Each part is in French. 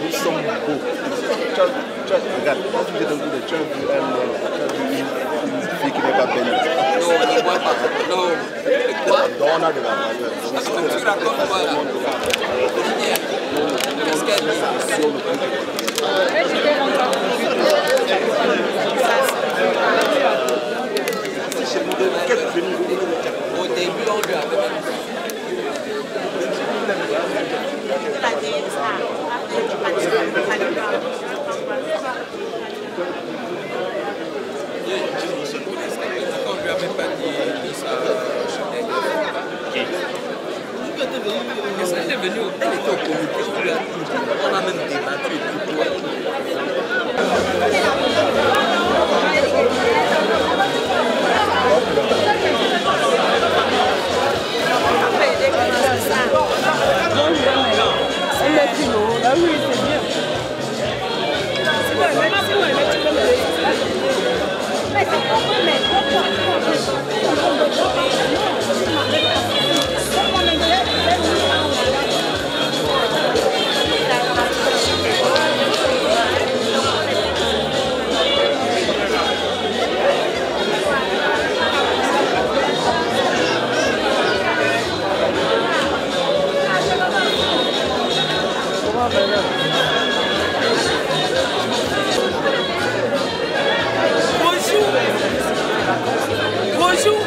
Nous sommes beaux. Regarde, quand tu es dans le bout de tu as vu une fille qui n'est pas belle. Non, on ne voit pas. Non. Quoi? On a de la valeur. Tu racontes quoi là? Qu'est-ce qu'elle dit? Au début, on lui avait même dit. On lui avait pas dit ça. Est-ce qu'elle est venue? Elle était au comité, on a même débattu et tout. Ah oui, c'est bien. Bonjour.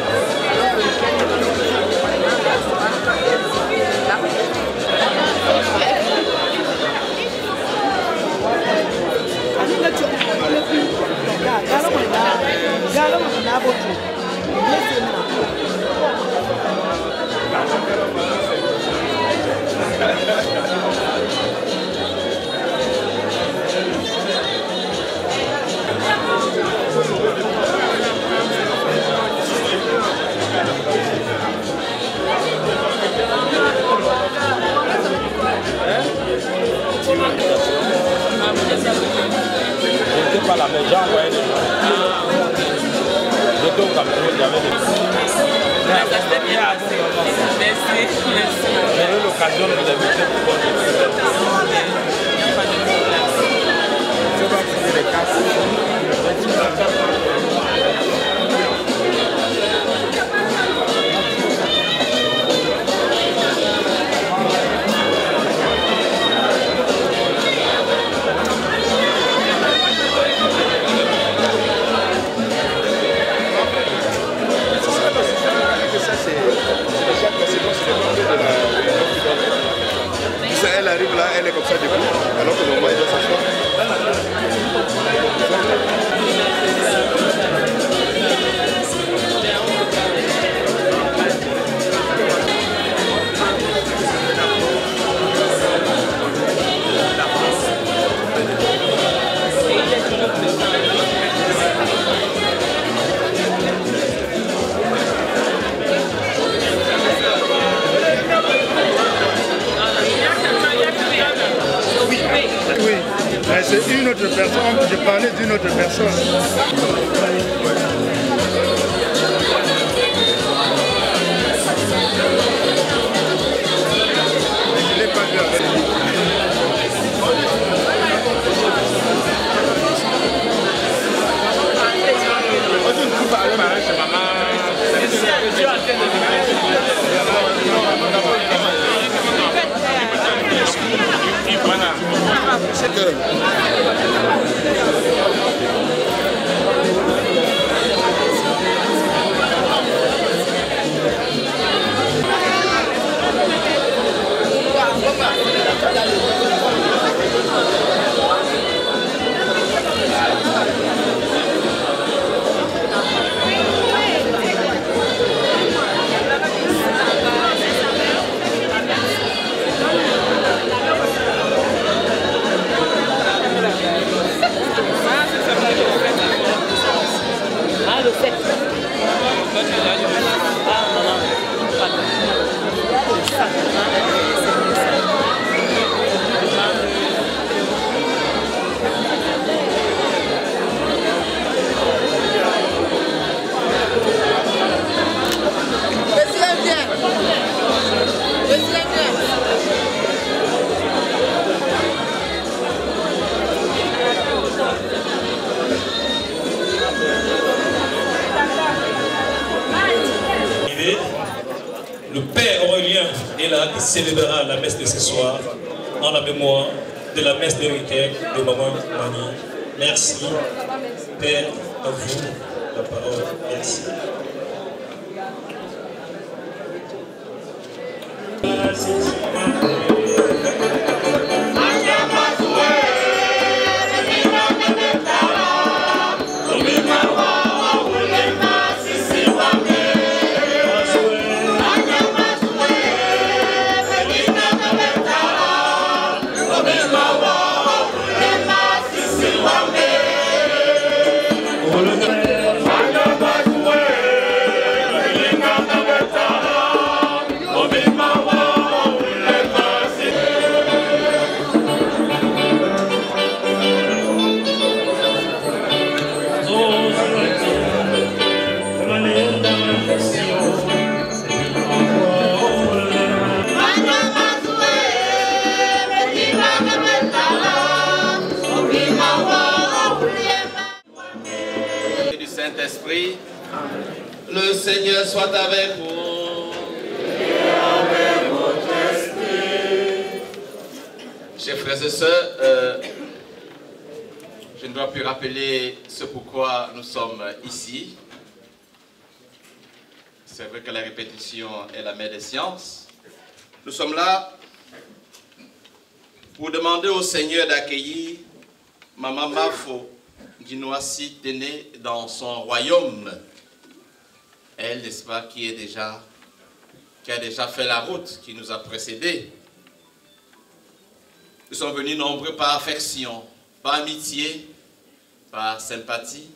J'étais pas là, mais j'ai envoyé des gens. J'étais au Cameroun, j'avais des gens. Merci. J'ai eu l'occasion de les mettre pour je vais prendre les casques. Elle arrive là, elle est comme ça debout, alors que normalement elle doit s'asseoir. Mais c'est une autre personne, je parlais d'une autre personne. Je ne l'ai pas vu avec lui. et là qui célébrera la messe de ce soir en la mémoire de la messe d'héritière de Maman Mani. Merci, Père, à vous la parole. Merci. Du Saint-Esprit, le Seigneur soit avec vous. Et avec votre esprit. Chers frères et sœurs, je ne dois plus rappeler ce pourquoi nous sommes ici. C'est vrai que la répétition est la mère des sciences. Nous sommes là pour demander au Seigneur d'accueillir Maman Mafo Djinoassi Téné dans son royaume. Elle, n'est-ce pas, qui a déjà fait la route, qui nous a précédés. Nous sommes venus nombreux par affection, par amitié, par sympathie,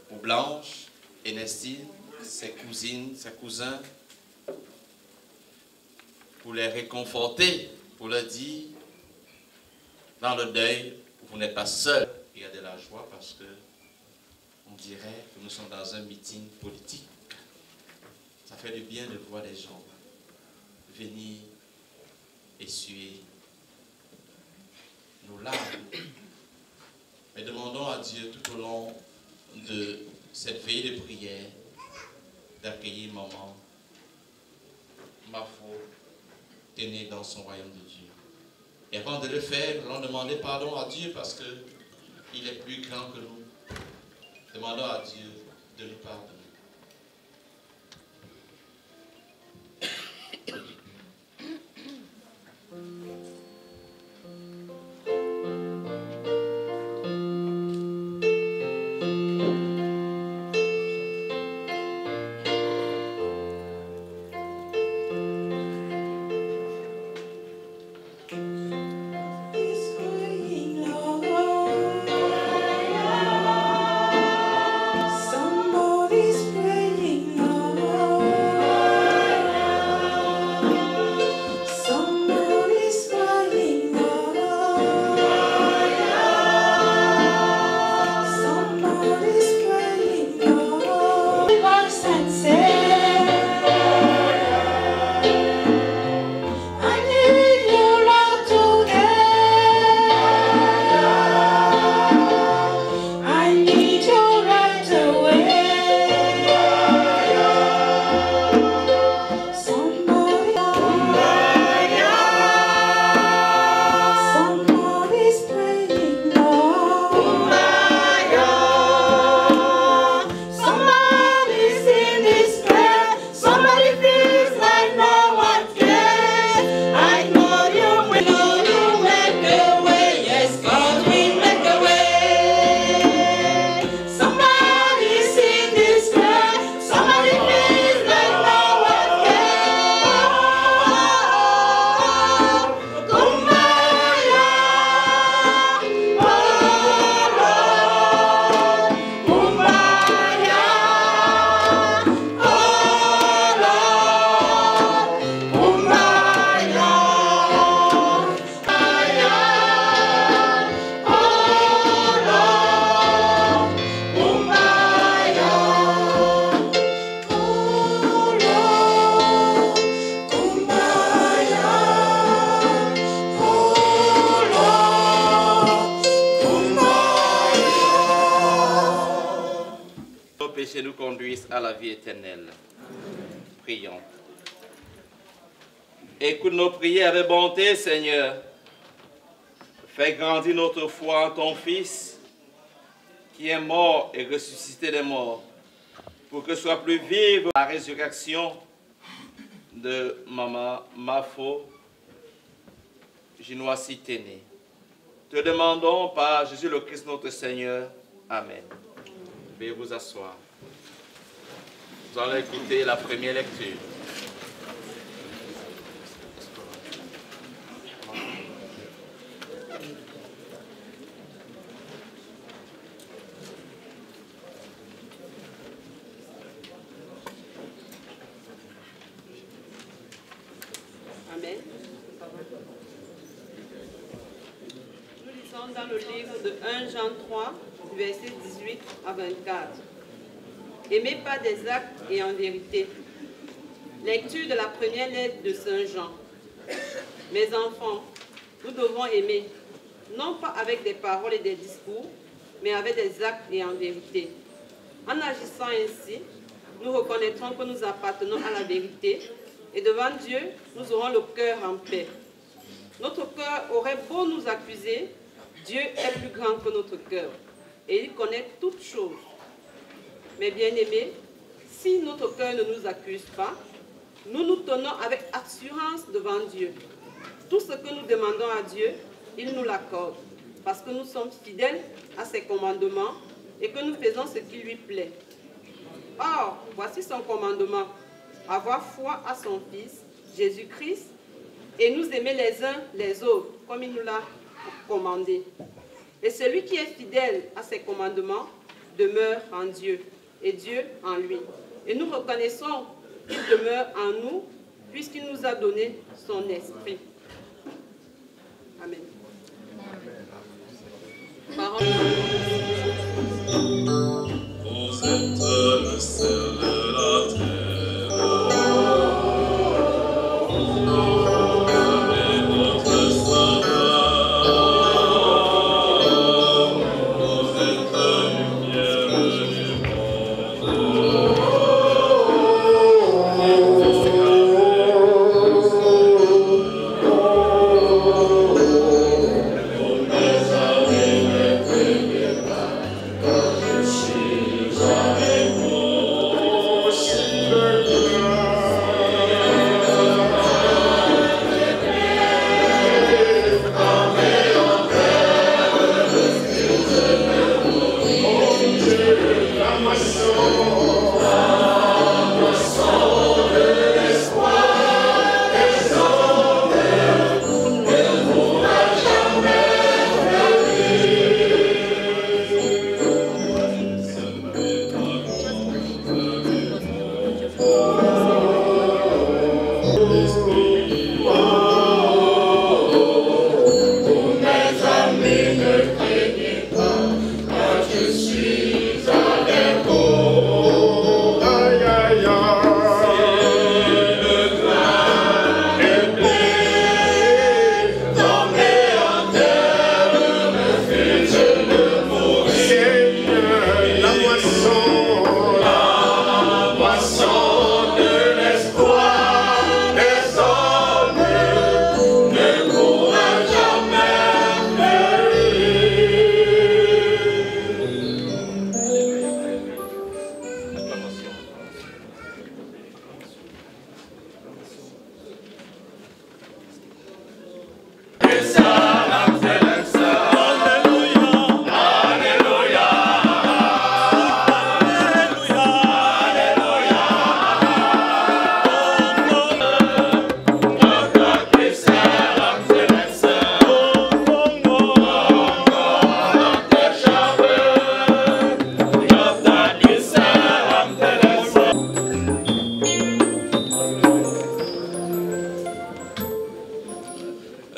pour Blanche, Ernestine, ses cousines, ses cousins, pour les réconforter, pour leur dire, dans le deuil, vous n'êtes pas seuls. Il y a de la joie parce que on dirait que nous sommes dans un meeting politique. Ça fait du bien de voir des gens venir essuyer nos larmes. Mais demandons à Dieu tout au long de cette veillée de prière d'accueillir Maman Mafo Téné dans son royaume de Dieu. Et avant de le faire, nous allons demander pardon à Dieu parce que il est plus grand que nous. Demandons à Dieu de nous pardonner. Nous conduisent à la vie éternelle. Prions. Écoute nos prières avec bonté, Seigneur. Fais grandir notre foi en ton Fils, qui est mort et ressuscité des morts, pour que soit plus vive la résurrection de Maman Mafo Ginoisi-Téné. Te demandons par Jésus le Christ notre Seigneur. Amen. Veuillez vous asseoir. Nous allons écouter la première lecture. Amen. Nous lisons dans le livre de 1 Jean 3, versets 18 à 24. Aimez pas des actes et en vérité. Lecture de la première lettre de Saint Jean. Mes enfants, nous devons aimer, non pas avec des paroles et des discours, mais avec des actes et en vérité. En agissant ainsi, nous reconnaîtrons que nous appartenons à la vérité et devant Dieu, nous aurons le cœur en paix. Notre cœur aurait beau nous accuser, Dieu est plus grand que notre cœur et il connaît toutes choses. Mais bien aimés, si notre cœur ne nous accuse pas, nous nous tenons avec assurance devant Dieu. Tout ce que nous demandons à Dieu, il nous l'accorde, parce que nous sommes fidèles à ses commandements et que nous faisons ce qui lui plaît. Or, voici son commandement, avoir foi à son Fils, Jésus-Christ, et nous aimer les uns les autres, comme il nous l'a commandé. Et celui qui est fidèle à ses commandements demeure en Dieu, et Dieu en lui. Et nous reconnaissons qu'il demeure en nous, puisqu'il nous a donné son esprit. Amen. Parole. Vous êtes le sel de la terre.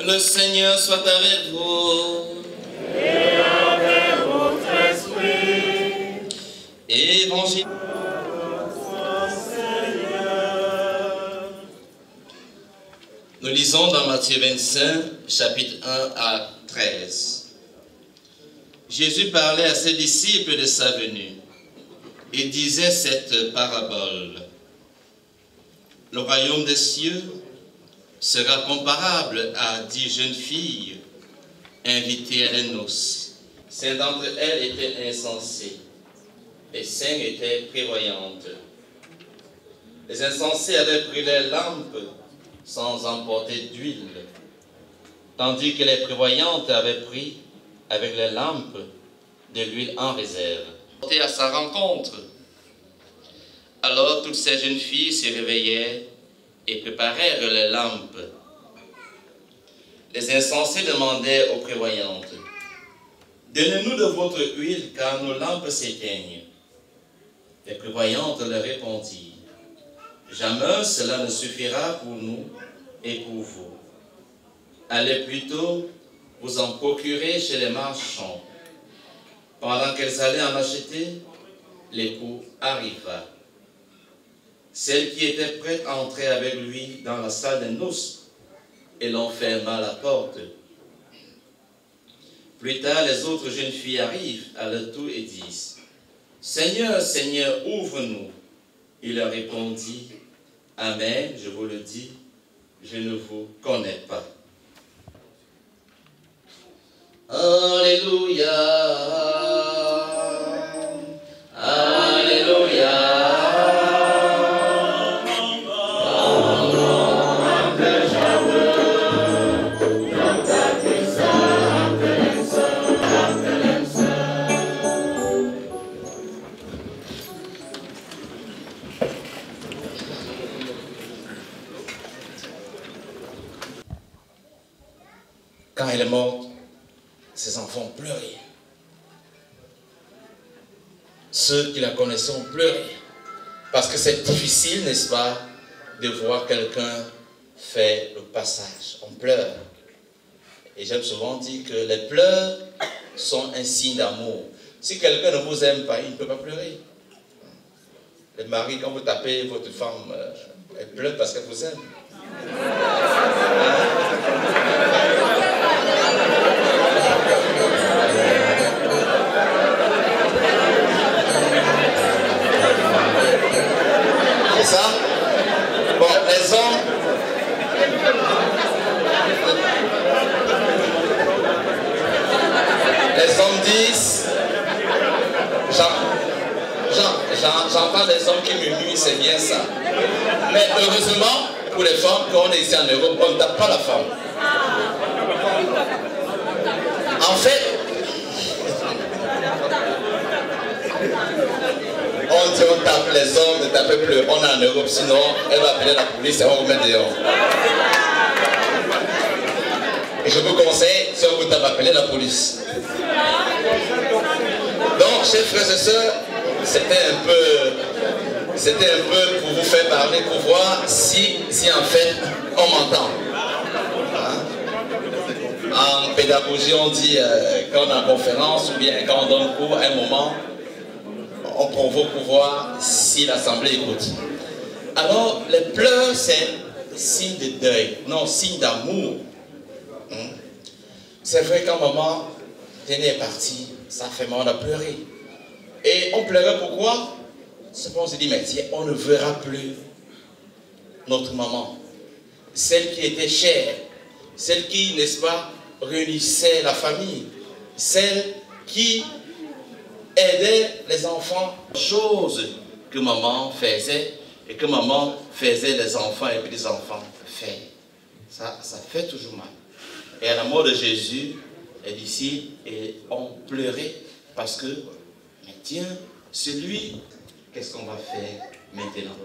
Le Seigneur soit avec vous. Et avec votre esprit. Évangile. Nous lisons dans Matthieu 25, chapitre 1 à 13. Jésus parlait à ses disciples de sa venue. Il disait cette parabole. Le royaume des cieux sera comparable à 10 jeunes filles invitées à les noces. 5 d'entre elles étaient insensées et 5 étaient prévoyantes. Les insensés avaient pris les lampes sans emporter d'huile, tandis que les prévoyantes avaient pris avec les lampes de l'huile en réserve. À sa rencontre. Alors toutes ces jeunes filles se réveillèrent et préparèrent les lampes. Les insensés demandèrent aux prévoyantes: donnez-nous de votre huile, car nos lampes s'éteignent. Les prévoyantes leur répondirent: jamais cela ne suffira pour nous et pour vous. Allez plutôt vous en procurer chez les marchands. Pendant qu'elles allaient en acheter, l'époux arriva. Celle qui était prête à entrer avec lui dans la salle des noces, et l'on ferma la porte. Plus tard, les autres jeunes filles arrivent à leur tour et disent: Seigneur, Seigneur, ouvre-nous. Il leur répondit: Amen, je vous le dis, je ne vous connais pas. Alléluia, Alléluia. Quand elle est morte, ses enfants ont pleuré. Ceux qui la connaissaient ont pleuré. Parce que c'est difficile, n'est-ce pas, de voir quelqu'un faire le passage. On pleure. Et j'aime souvent dire que les pleurs sont un signe d'amour. Si quelqu'un ne vous aime pas, il ne peut pas pleurer. Les maris, quand vous tapez votre femme, elle pleure parce qu'elle vous aime. C'est ça? Bon, les hommes... disent... J'entends des hommes qui murmurent, c'est bien ça. Mais heureusement, pour les femmes, quand on est ici en Europe, on ne tape pas la femme. En fait, on dit on tape les hommes, ne tapez plus. On est en Europe, sinon elle va appeler la police et on vous met dehors. Et je vous conseille, si on vous tape, appelez la police. Donc, chers frères et sœurs, c'était un peu pour vous faire parler, pour voir si en fait on m'entend. En pédagogie, on dit quand on est en conférence ou bien quand on donne cours, à un moment, on provoque pour voir si l'assemblée écoute. Alors, les pleurs, c'est signe de deuil, non, signe d'amour. C'est vrai quand maman est partie, ça fait mal, on a pleuré. Et on pleurait pourquoi? C'est qu'on se dit, mais tiens, on ne verra plus notre maman. Celle qui était chère, celle qui, n'est-ce pas, réunissait la famille, celle qui aidait les enfants. Chose que maman faisait et que maman faisait les enfants et puis les enfants faisaient. Ça fait toujours mal. Et à la mort de Jésus, elle ici, et on pleurait parce que, mais tiens, c'est lui, qu'est-ce qu'on va faire maintenant?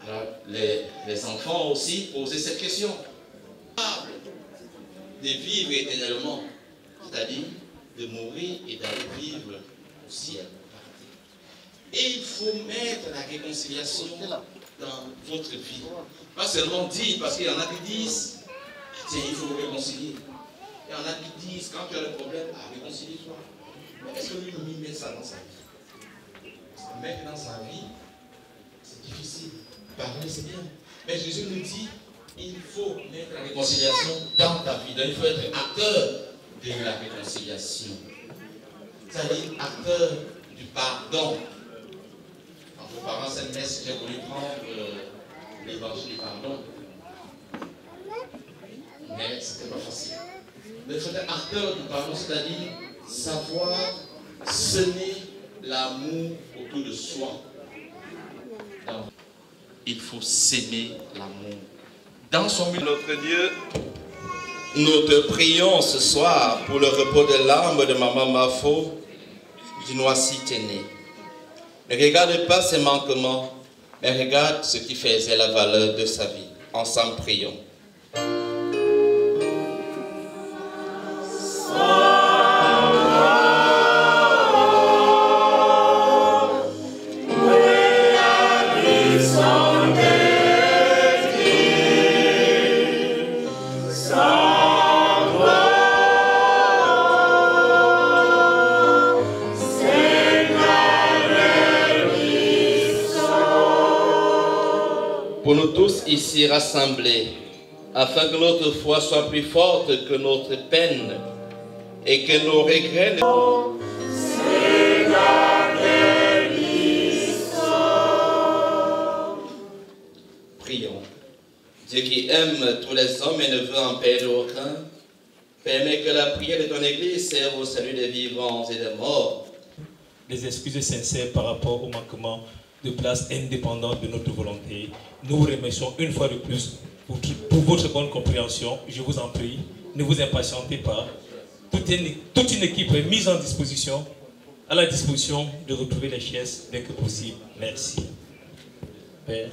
Alors, les enfants aussi posaient cette question. De vivre éternellement, c'est-à-dire de mourir et d'aller vivre au ciel. Et il faut mettre la réconciliation dans votre vie. Pas seulement dire, parce qu'il y en a qui disent, tiens, il faut vous réconcilier. Il y en a qui disent, quand tu as le problème, réconcilie-toi. Mais est-ce que lui met ça dans sa vie? Parce que mettre dans sa vie, c'est difficile. Parler, c'est bien. Mais Jésus nous dit, il faut mettre la réconciliation dans ta vie. Donc il faut être acteur de la réconciliation. C'est-à-dire acteur du pardon. En préparant cette messe, j'ai voulu prendre l'évangile du pardon. mais c'était pas facile. Mais il faut être acteur du pardon, c'est-à-dire savoir semer l'amour autour de soi. Donc, il faut s'aimer l'amour. Dans son milieu, Notre Dieu, nous te prions ce soir pour le repos de l'âme de Maman Mafo du Noisy Téné. Ne regarde pas ses manquements, mais regarde ce qui faisait la valeur de sa vie. Ensemble, prions. Pour nous tous ici rassemblés, afin que notre foi soit plus forte que notre peine et que nos regrets Prions. Dieu qui aime tous les hommes et ne veut en perdre aucun, permet que la prière de ton Église serve au salut des vivants et des morts. Des excuses sincères par rapport au manquement de place indépendante de notre volonté. Nous vous remercions une fois de plus pour votre bonne compréhension. Je vous en prie, ne vous impatientez pas. Toute une équipe est mise en disposition, à la disposition de retrouver les chaises dès que possible. Merci. Père.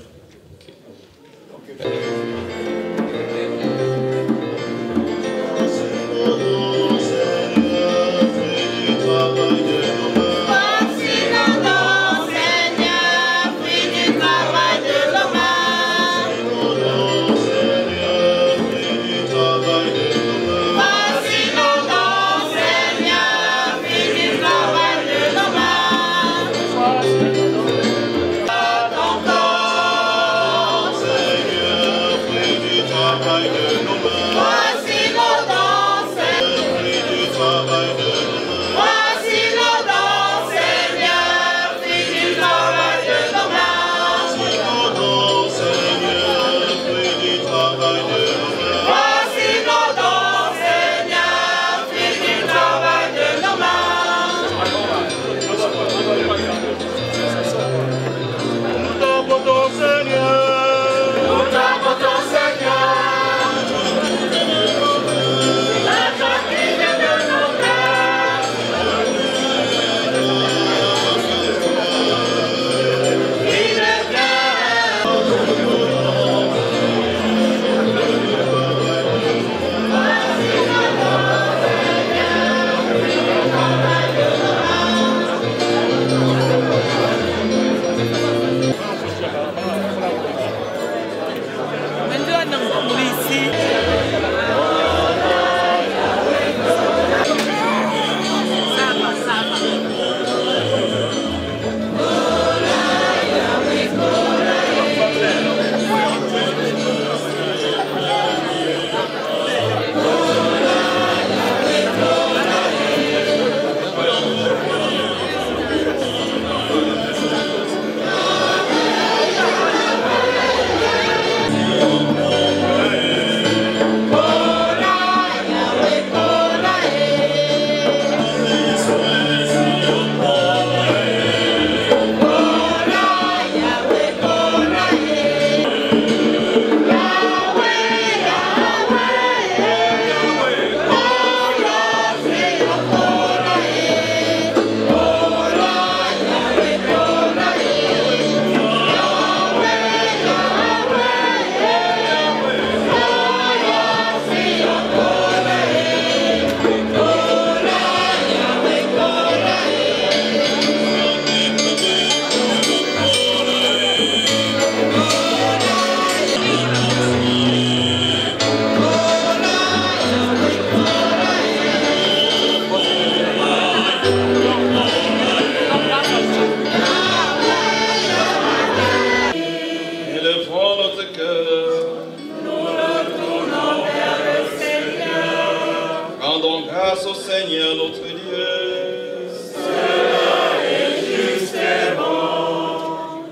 grâce au Seigneur notre Dieu. Cela est juste et bon.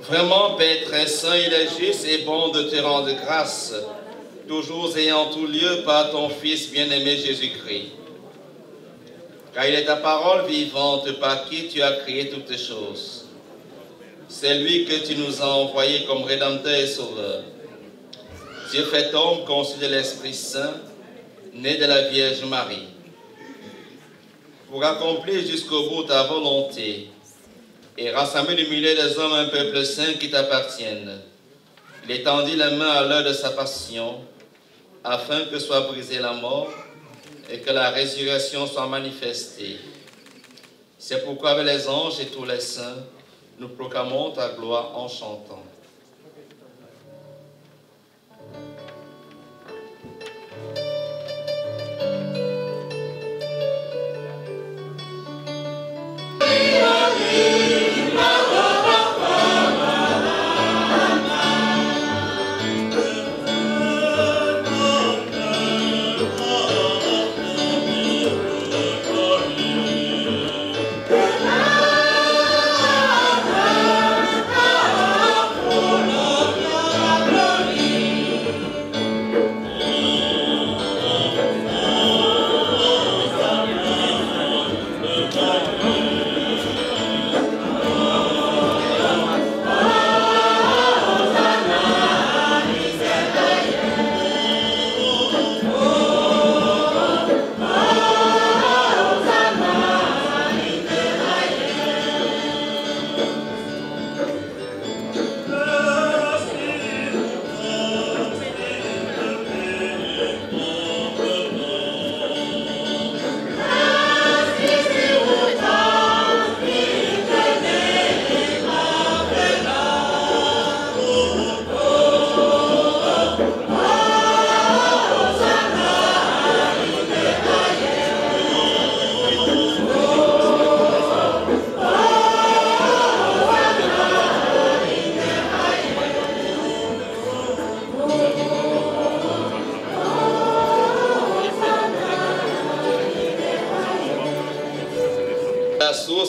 Vraiment, Père très saint, il est juste et bon de te rendre grâce toujours et en tout lieu par ton Fils bien-aimé Jésus-Christ. Car il est ta parole vivante par qui tu as créé toutes choses. C'est lui que tu nous as envoyé comme Rédempteur et Sauveur. Dieu fait homme, conçu de l'Esprit Saint, né de la Vierge Marie. Pour accomplir jusqu'au bout ta volonté et rassembler du milieu des hommes un peuple saint qui t'appartienne, il étendit la main à l'heure de sa passion, afin que soit brisée la mort et que la résurrection soit manifestée. C'est pourquoi avec les anges et tous les saints, nous proclamons ta gloire en chantant.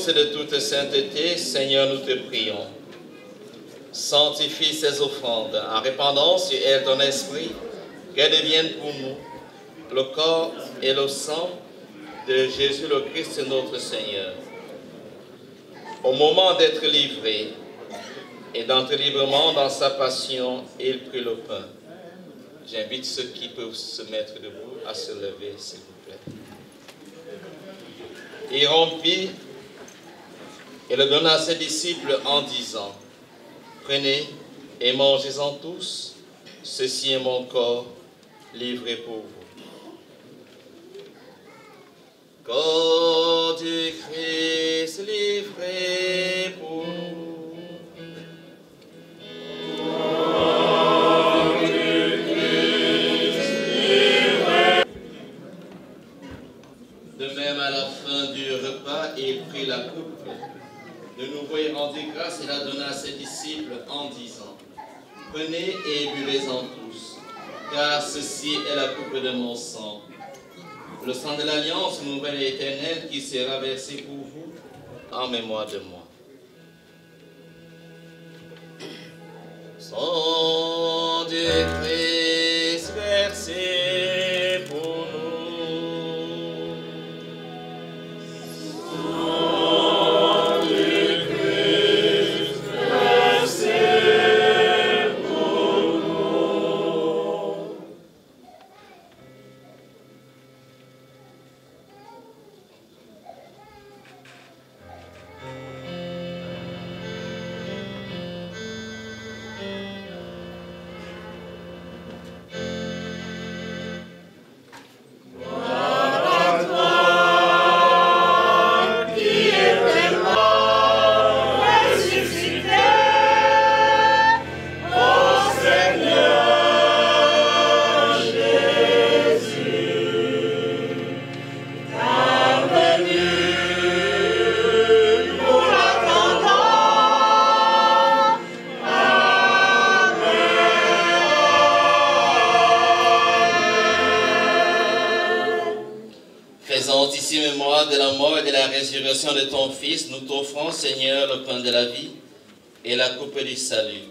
De toute sainteté, Seigneur, nous te prions. Sanctifie ces offrandes en répandant sur elles ton esprit, qu'elles deviennent pour nous le corps et le sang de Jésus le Christ notre Seigneur. Au moment d'être livré et d'entrer librement dans sa passion, il prit le pain. J'invite ceux qui peuvent se mettre debout à se lever, s'il vous plaît. Il rompit et le donna à ses disciples en disant, « Prenez et mangez-en tous, ceci est mon corps livré pour vous. » Corps du Christ livré pour nous. Corps du Christ livré. De même, à la fin du repas, il prit la coupe. De nouveau, il rendit grâce et la donna à ses disciples en disant, « Prenez et buvez-en tous, car ceci est la coupe de mon sang, le sang de l'alliance nouvelle et éternelle qui sera versé pour vous en mémoire de moi. » Sang du Christ versé pour nous. Ici mémoire de la mort et de la résurrection de ton Fils, nous t'offrons, Seigneur, le pain de la vie et la coupe du salut.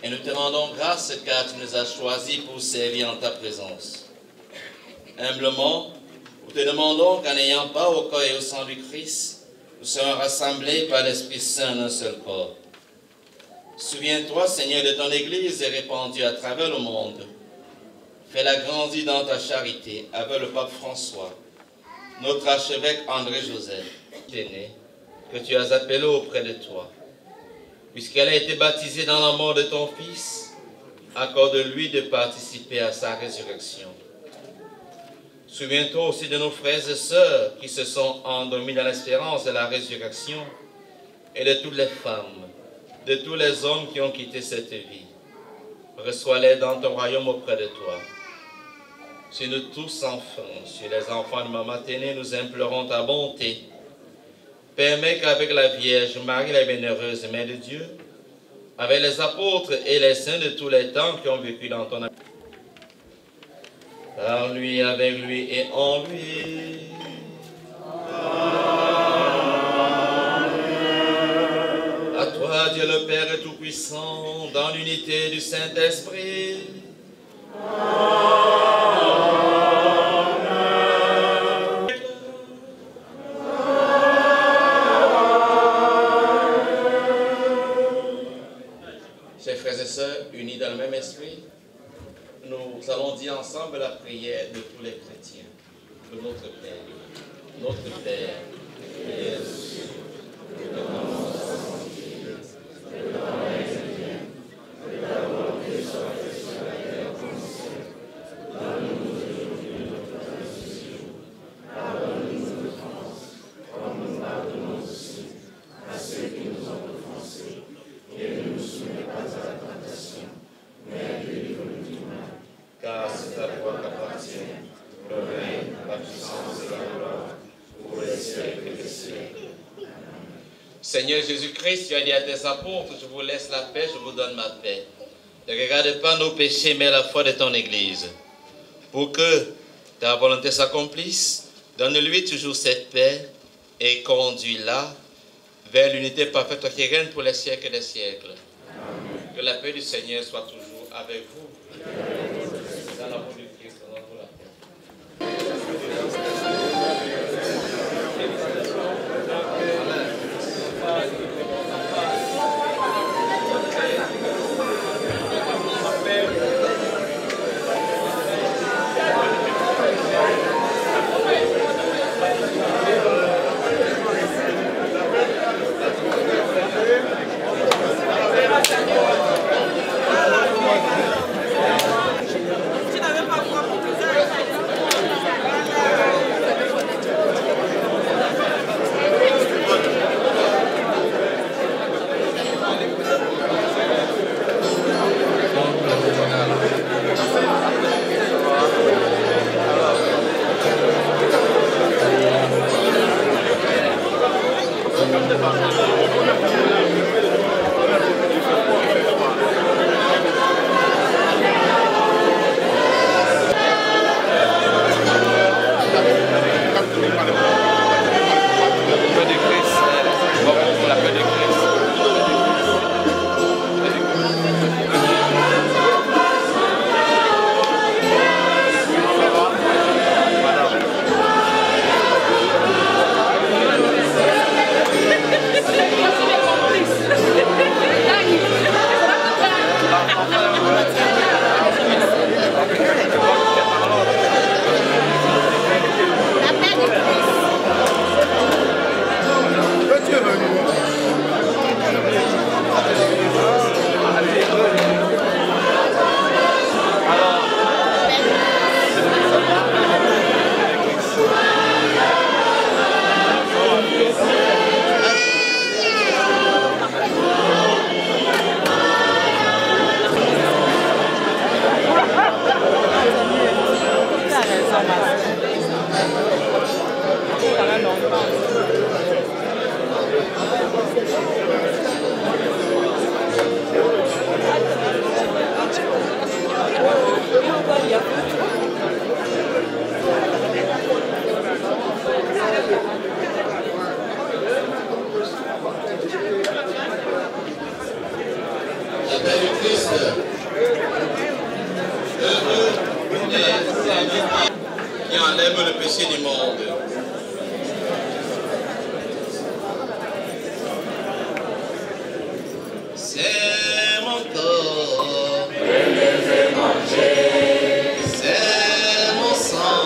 Et nous te rendons grâce car tu nous as choisis pour servir en ta présence. Humblement, nous te demandons qu'en n'ayant pas au corps et au sang du Christ, nous serons rassemblés par l'Esprit Saint en un seul corps. Souviens-toi, Seigneur, de ton Église répandue à travers le monde. Fais-la grandir dans ta charité avec le pape François, notre archevêque André-Joseph, que tu as appelé auprès de toi. Puisqu'elle a été baptisée dans la mort de ton Fils, accorde-lui de participer à sa résurrection. Souviens-toi aussi de nos frères et sœurs qui se sont endormis dans l'espérance de la résurrection et de toutes les femmes, de tous les hommes qui ont quitté cette vie. Reçois-les dans ton royaume auprès de toi. Sur nous tous enfants, sur les enfants de Maman Téné, nous implorons ta bonté. Permets qu'avec la Vierge Marie, la bienheureuse Mère de Dieu, avec les apôtres et les saints de tous les temps qui ont vécu dans ton amour, par lui, avec lui et en lui. À toi, Dieu le Père Tout-Puissant, dans l'unité du Saint-Esprit. Chers frères et sœurs, unis dans le même esprit, nous allons dire ensemble la prière de tous les chrétiens. De notre Père. Notre Père, qui es aux cieux, que ton nom soit sanctifié, que ton règne vienne, que ta volonté soit faite sur la terre comme au ciel. Donne-nous aujourd'hui notre pain de ce jour. Pardonne-nous nos offenses, comme nous pardonnons aussi à ceux qui nous ont offensés. Et ne nous soumets pas à la tentation, mais délivre-nous du mal. Car c'est à toi qu'appartient le règne, la puissance et la gloire, pour les siècles des siècles. Seigneur Jésus-Christ, tu as dit à tes apôtres, je vous laisse la paix, je vous donne ma paix. Ne regarde pas nos péchés, mais la foi de ton Église. Pour que ta volonté s'accomplisse, donne-lui toujours cette paix et conduis-la vers l'unité parfaite qui règne pour les siècles des siècles. Amen. Que la paix du Seigneur soit toujours avec vous. Dans l'amour du Christ, dans l'amour de la paix. du monde. C'est mon corps, prenez et mangez. C'est mon sang,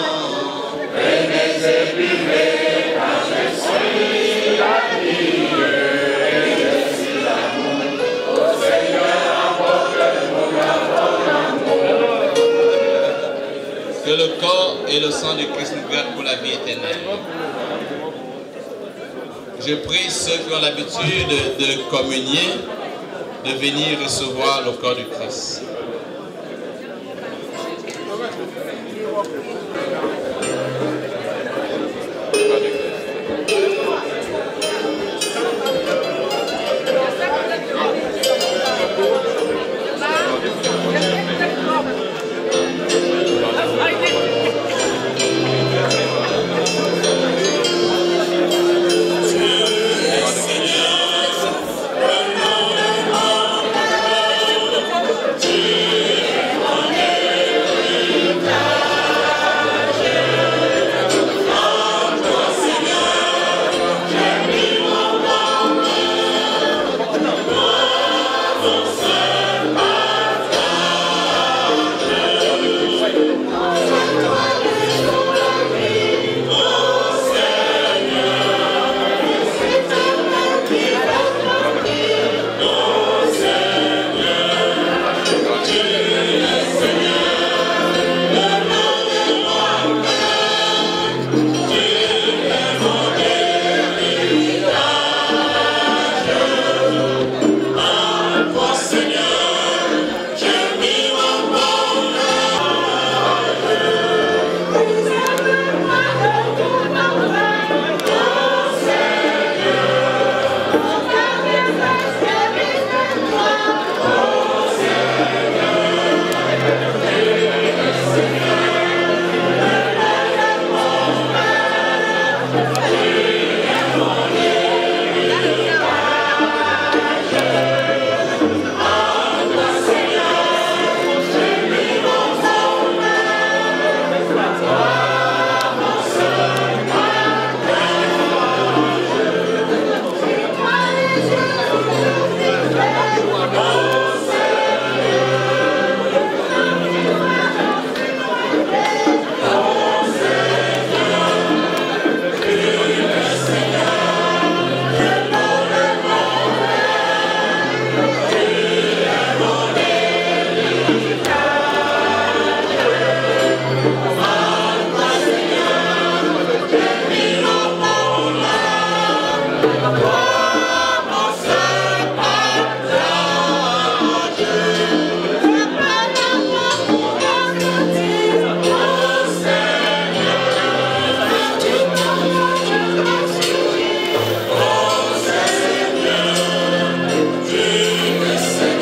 prenez et buvez, car je suis la vie et je suis l'amour. Au Seigneur, apporte-nous l'amour. Que le corps et le sang de Christ nous gardent pour la vie éternelle. Je prie ceux qui ont l'habitude de communier, de venir recevoir le corps du Christ.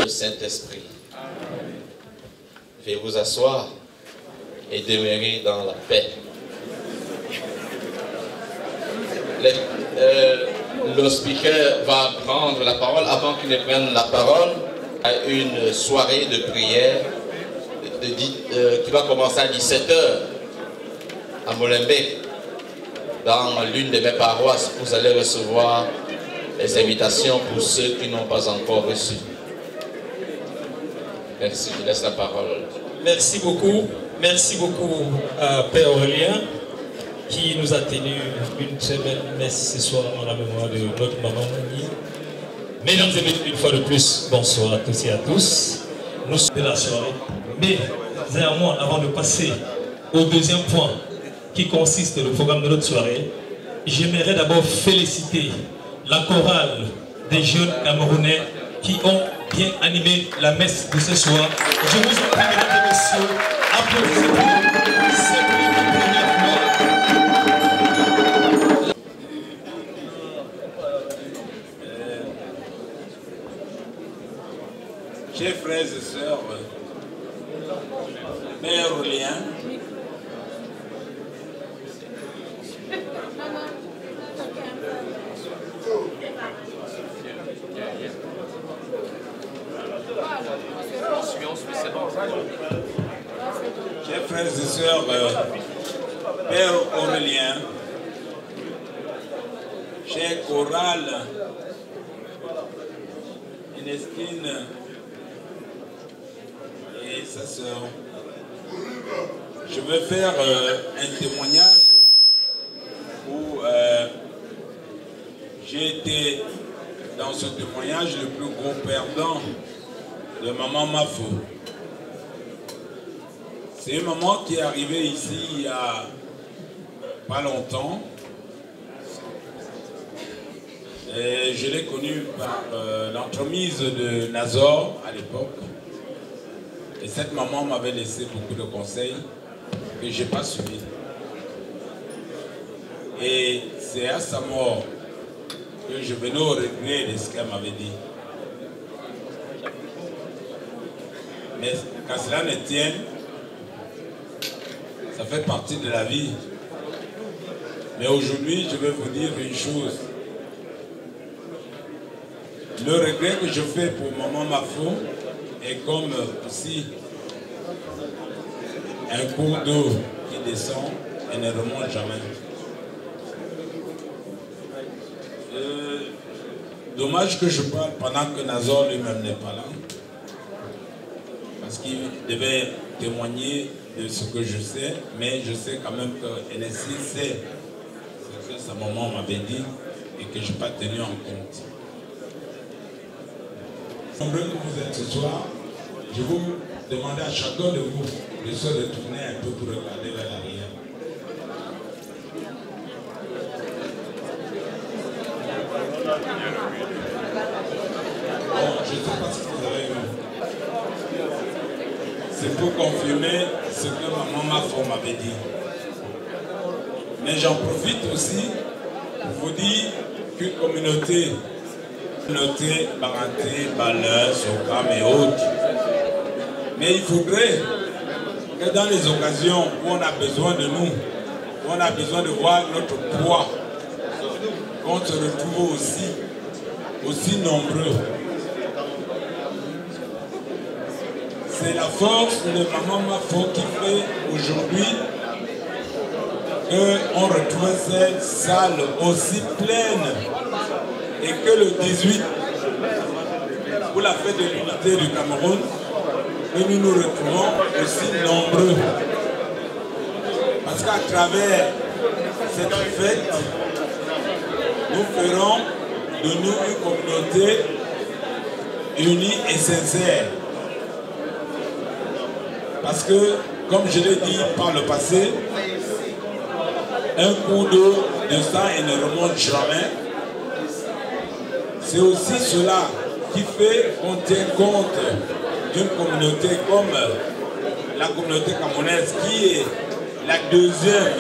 Saint-Esprit. Veuillez vous asseoir et demeurer dans la paix. Le speaker va prendre la parole. Avant qu'il ne prenne la parole, à une soirée de prière qui va commencer à 17h à Molenbeek, dans l'une de mes paroisses. Vous allez recevoir les invitations pour ceux qui n'ont pas encore reçu. Merci, je laisse la parole. Merci beaucoup Père Aurélien, qui nous a tenu une très belle messe ce soir en la mémoire de notre maman Mouni. Mesdames et messieurs, une fois de plus, bonsoir à tous et à tous. Nous sommes de la soirée. Mais néanmoins, avant de passer au deuxième point qui consiste le programme de notre soirée, j'aimerais d'abord féliciter la chorale des jeunes Camerounais qui ont bien animé la messe de ce soir. Je vous en prie, mesdames et messieurs, applaudissez-vous. C'est une première fois. Chers frères et sœurs, Père Aurélien, chers frères et sœurs, Père Aurélien Aurélien, cher Coral, Inestine et sa sœur, je vais faire un témoignage où j'ai été dans ce témoignage le plus gros perdant de maman Mafo. C'est une maman qui est arrivée ici il y a pas longtemps. Et je l'ai connue par l'entremise de Nazor à l'époque. Et cette maman m'avait laissé beaucoup de conseils que je n'ai pas suivis. Et c'est à sa mort que je venais au regret de ce qu'elle m'avait dit. Mais quand cela ne tienne, ça fait partie de la vie. Mais aujourd'hui, je vais vous dire une chose. Le regret que je fais pour maman Mafo est comme aussi un cours d'eau qui descend et ne remonte jamais. Dommage que je parle pendant que Nazor lui-même n'est pas là. Parce qu'il devait témoigner de ce que je sais, mais je sais quand même que NSI sait ce que sa maman m'avait dit et que je n'ai pas tenu en compte. Nombreux que vous êtes ce soir, je vous demande à chacun de vous de se retourner un peu pour regarder vers l'arrière. Bon, je ne sais pas si vous avez vu. C'est pour confirmer ce que maman Mafo m'avait dit. Mais j'en profite aussi pour vous dire qu'une communauté Baranté, Baleur, Sokam et autres. Mais il faudrait que dans les occasions où on a besoin de nous, où on a besoin de voir notre poids, qu'on se retrouve aussi nombreux. C'est la force de maman Mafo qui fait aujourd'hui qu'on retrouve cette salle aussi pleine. Et que le 18, pour la fête de l'unité du Cameroun, que nous nous retrouvons aussi nombreux. Parce qu'à travers cette fête, nous ferons de nous une communauté unie et sincère. Parce que, comme je l'ai dit par le passé, un coup d'eau de sang et ne remonte jamais. C'est aussi cela qui fait qu'on tient compte d'une communauté comme la communauté camerounaise qui est la deuxième,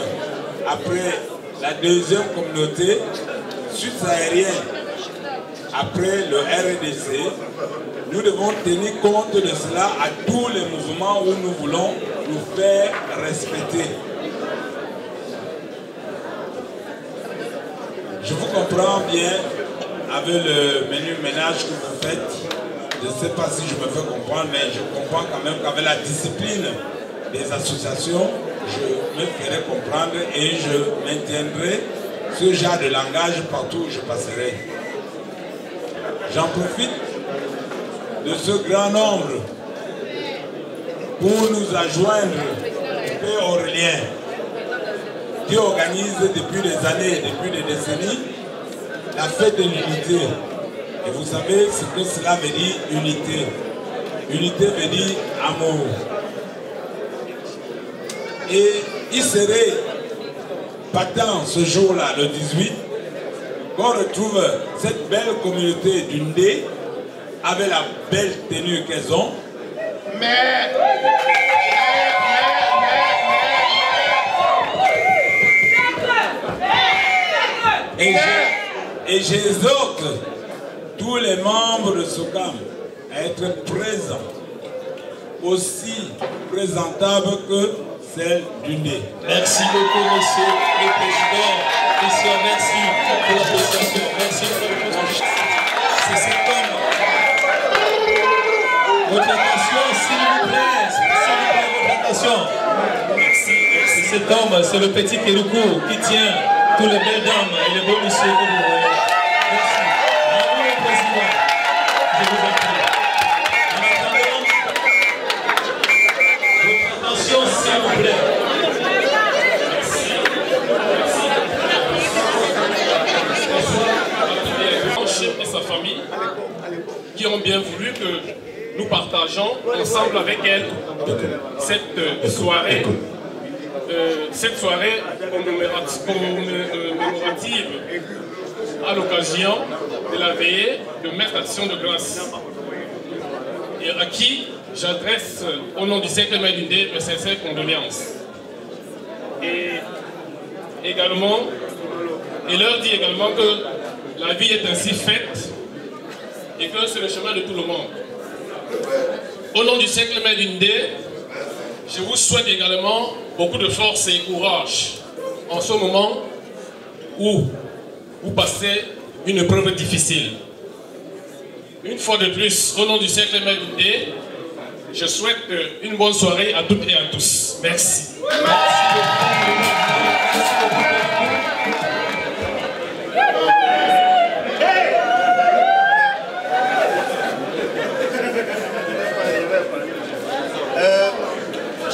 après la deuxième communauté sud-saharienne, après le RDC. Nous devons tenir compte de cela à tous les mouvements où nous voulons nous faire respecter. Je vous comprends bien avec le menu ménage que vous faites. Je ne sais pas si je me fais comprendre, mais je comprends quand même qu'avec la discipline des associations, je me ferai comprendre et je maintiendrai ce genre de langage partout où je passerai. J'en profite de ce grand nombre pour nous adjoindre Père Aurélien, qui organise depuis des années, depuis des décennies, la fête de l'unité. Et vous savez ce que cela veut dire, unité. Unité veut dire amour. Et il serait patent ce jour-là, le 18, qu'on retrouve cette belle communauté d'Undé avec la belle tenue qu'elles ont. Et j'exhorte tous les membres de Sokam à être présents, aussi présentables que celle du nez. Merci beaucoup, monsieur le président. Monsieur, merci pour la présentation. Merci pour la présentation. C'est cet homme. Votre attention, s'il vous plaît. S'il vous plaît, votre attention. Merci, merci. cet homme, c'est le petit Kéroukou qui tient tous les belles dames et les beaux messieurs que vous voyez. Merci. Bravo au président. Je vous en prie. En attendant, votre attention s'il vous plaît. Et sa famille qui ont bien voulu que nous partageons ensemble avec elle cette soirée commémorative à l'occasion de la veillée de Maître Action de Grâce, et à qui j'adresse au nom du cercle Medindé mes sincères condoléances. Et également, il leur dit également que la vie est ainsi faite et que c'est le chemin de tout le monde. Au nom du cercle Medindé, je vous souhaite également beaucoup de force et courage en ce moment où vous passez une épreuve difficile. Une fois de plus, au nom du cercle Medindé, je souhaite une bonne soirée à toutes et à tous. Merci.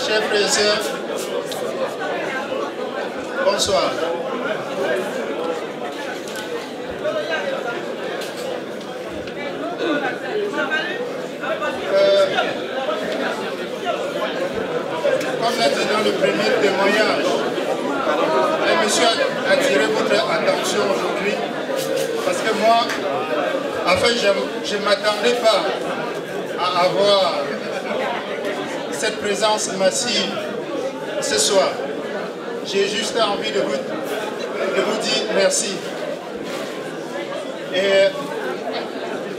Chers frères et sœurs, bonsoir. Comme l'a dit dans le premier témoignage, le monsieur a attiré votre attention aujourd'hui parce que moi, en fait, je ne m'attendais pas à avoir cette présence massive ce soir. J'ai juste envie de vous dire merci. Et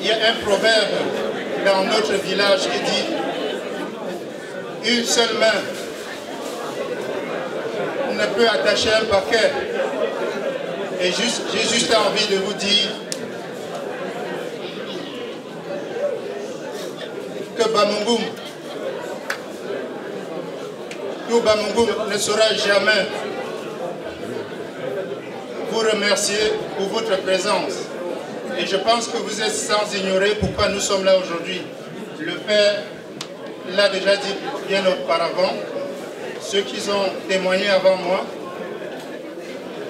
il y a un proverbe dans notre village qui dit « Une seule main ne peut attacher un paquet ». Et j'ai juste envie de vous dire que Bamungum ne saura jamais vous remercier pour votre présence. Et je pense que vous êtes sans ignorer pourquoi nous sommes là aujourd'hui. Le Père l'a déjà dit bien auparavant, ceux qui ont témoigné avant moi.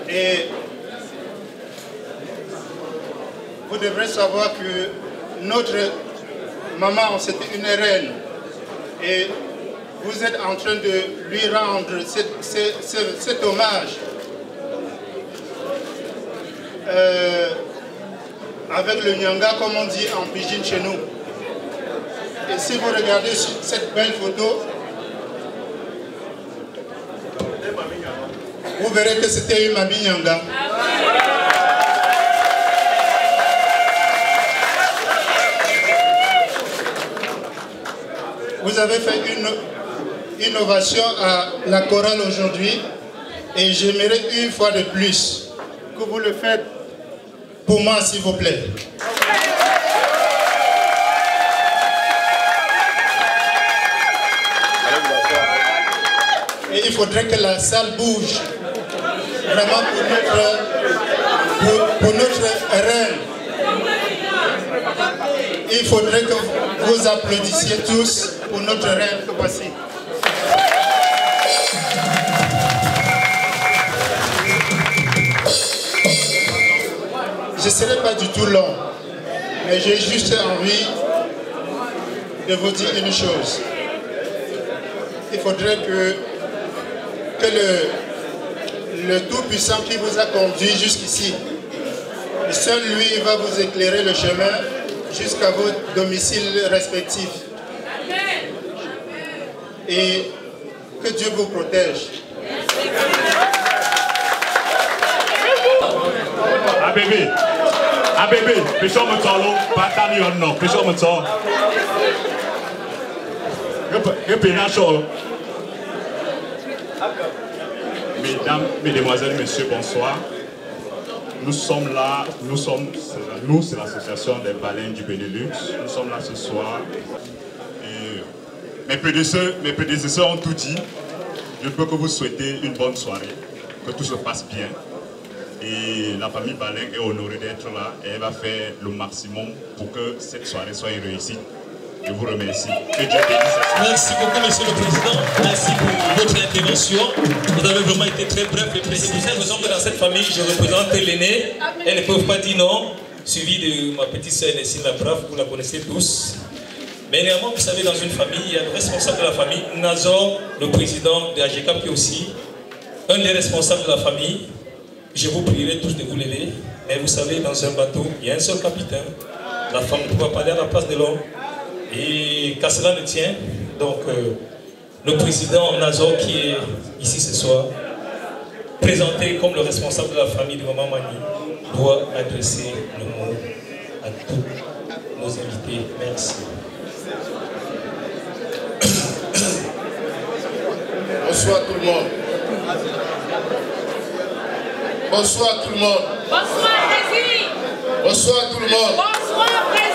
Et vous devrez savoir que notre maman, c'était une reine. Et vous êtes en train de lui rendre cet hommage avec le nyanga, comme on dit en pidgin chez nous. Et si vous regardez cette belle photo, vous verrez que c'était une mamie nyanga. Vous avez fait une innovation à la chorale aujourd'hui et j'aimerais une fois de plus que vous le faites pour moi, s'il vous plaît. Et il faudrait que la salle bouge vraiment pour notre reine. Il faudrait que vous applaudissiez tous pour notre reine que voici. Je ne serai pas du tout long, mais j'ai juste envie de vous dire une chose. Il faudrait que le Tout-Puissant qui vous a conduit jusqu'ici, seul lui va vous éclairer le chemin jusqu'à vos domiciles respectifs. Et que Dieu vous protège. Abébé, pêchons mon temps, pas tant non, pêchons mon temps. Mesdames, mesdemoiselles, messieurs, bonsoir. Nous sommes là, c'est l'association des baleines du Benelux. Nous sommes là ce soir. Et mes prédécesseurs ont tout dit. je ne peux que vous souhaiter une bonne soirée, que tout se passe bien. Et la famille Baleng est honorée d'être là et elle va faire le maximum pour que cette soirée soit une réussite. Je vous remercie. Que Dieu bénisse. Merci beaucoup, Monsieur le Président. Merci pour votre intervention. Vous avez vraiment été très bref et précis. Pour cette raison que dans cette famille, je représente l'aîné. Elles ne peuvent pas dire non. Suivi de ma petite sœur Nessine Labrave, vous la connaissez tous. Mais néanmoins, vous savez, dans une famille, il y a le responsable de la famille, Nazor, le président de AGECAP, qui est aussi un des responsables de la famille. Je vous prierai tous de vous lever. Mais vous savez, dans un bateau, il y a un seul capitaine. La femme ne peut pas parler à la place de l'homme. Et qu'à cela ne tient, donc le président Nazor qui est ici ce soir, présenté comme le responsable de la famille de Maman Mani, doit adresser le mot à tous nos invités. Merci. Bonsoir tout le monde. Bonsoir tout le monde. Bonsoir, Président. Bonsoir tout le monde. Bonsoir, Président.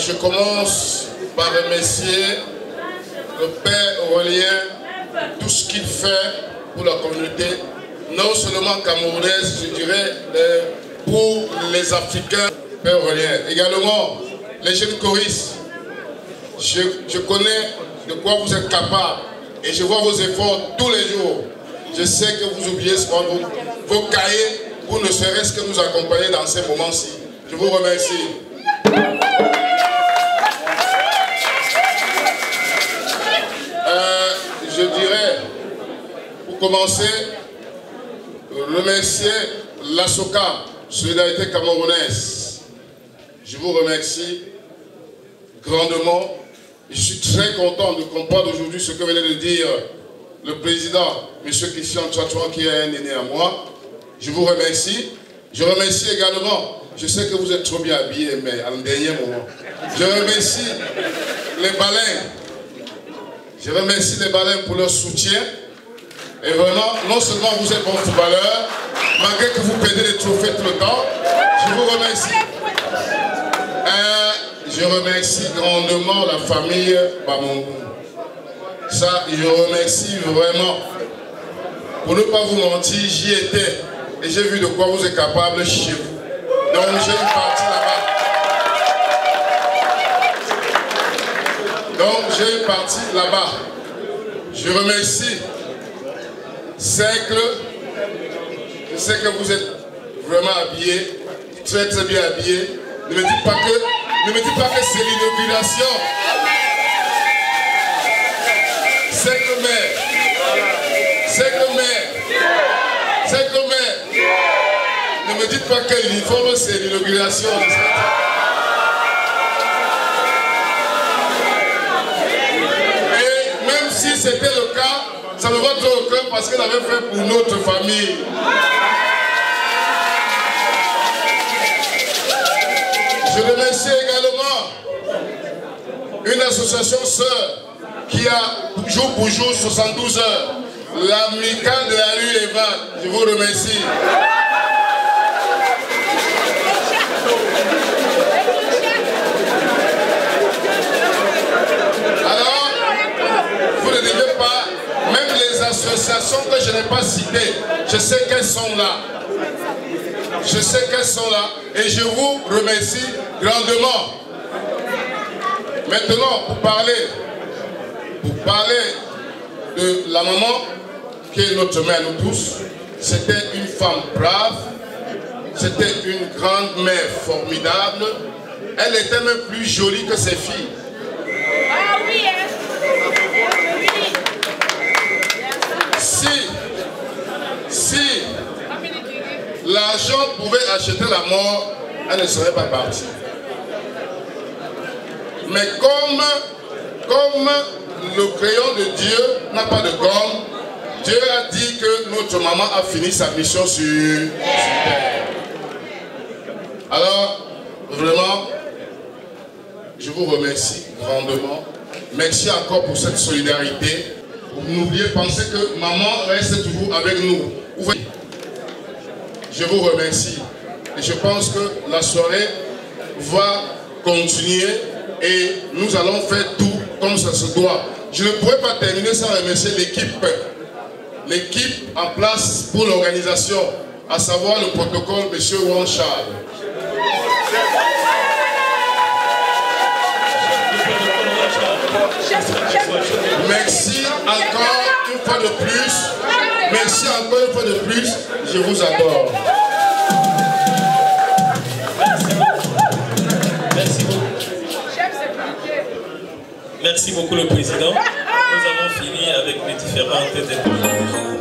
Je commence par remercier le Père Aurélien tout ce qu'il fait pour la communauté, non seulement camerounaise, je dirais, pour les Africains. Père Aurélien. Également, les jeunes choristes, je connais de quoi vous êtes capables et je vois vos efforts tous les jours. Je sais que vous oubliez souvent vos cahiers pour ne serait-ce que nous accompagner dans ces moments-ci. Je vous remercie. Je dirais, pour commencer, remercier l'ASOCA, Solidarité Camerounaise. Je vous remercie grandement. Je suis très content de comprendre aujourd'hui ce que venait de dire le président, M. Christian Tchatouan, qui est un aîné à moi. Je vous remercie. Je remercie également, je sais que vous êtes trop bien habillés, mais à un dernier moment. Je remercie les baleines. Je remercie les baleines pour leur soutien. Et vraiment, non seulement vous êtes bons footballeurs, malgré que vous perdez les trophées tout le temps, je vous remercie. Je remercie grandement la famille Bamongou. Ça, je remercie vraiment. Pour ne pas vous mentir, j'y étais et j'ai vu de quoi vous êtes capable chez vous. Donc j'ai une partie là-bas. Donc j'ai une partie là-bas. Je remercie Cercle. Je sais que vous êtes vraiment habillés, très très bien habillés. Ne me dites pas que c'est l'inauguration. Cercle maire. Ne me dites pas que l'uniforme c'est l'inauguration. Et même si c'était le cas, ça me va trop au cœur parce qu'elle avait fait pour notre famille. Je remercie également une association sœur qui a jour pour jour 72 heures, l'amicale de la rue Eva. Je vous remercie. Alors, vous ne devez pas, même les associations que je n'ai pas citées, je sais qu'elles sont là. Je sais qu'elles sont là et je vous remercie grandement. Maintenant, pour parler de la maman qui est notre mère, nous tous, c'était une femme brave, c'était une grande mère formidable. Elle était même plus jolie que ses filles. Ah oui, hein? Si l'argent pouvait acheter la mort, elle ne serait pas partie. Mais comme le crayon de Dieu n'a pas de gomme, Dieu a dit que notre maman a fini sa mission sur terre. Alors, vraiment, je vous remercie grandement. Merci encore pour cette solidarité. N'oubliez, pensez que maman reste toujours avec nous. Je vous remercie. Et je pense que la soirée va continuer et nous allons faire tout comme ça se doit je ne pourrais pas terminer sans remercier l'équipe en place pour l'organisation, à savoir le protocole, M. Juan Charles. Merci encore une fois de plus. Merci encore une fois de plus. Je vous adore. Merci beaucoup. Merci beaucoup le président. Nous avons fini avec les différentes interventions.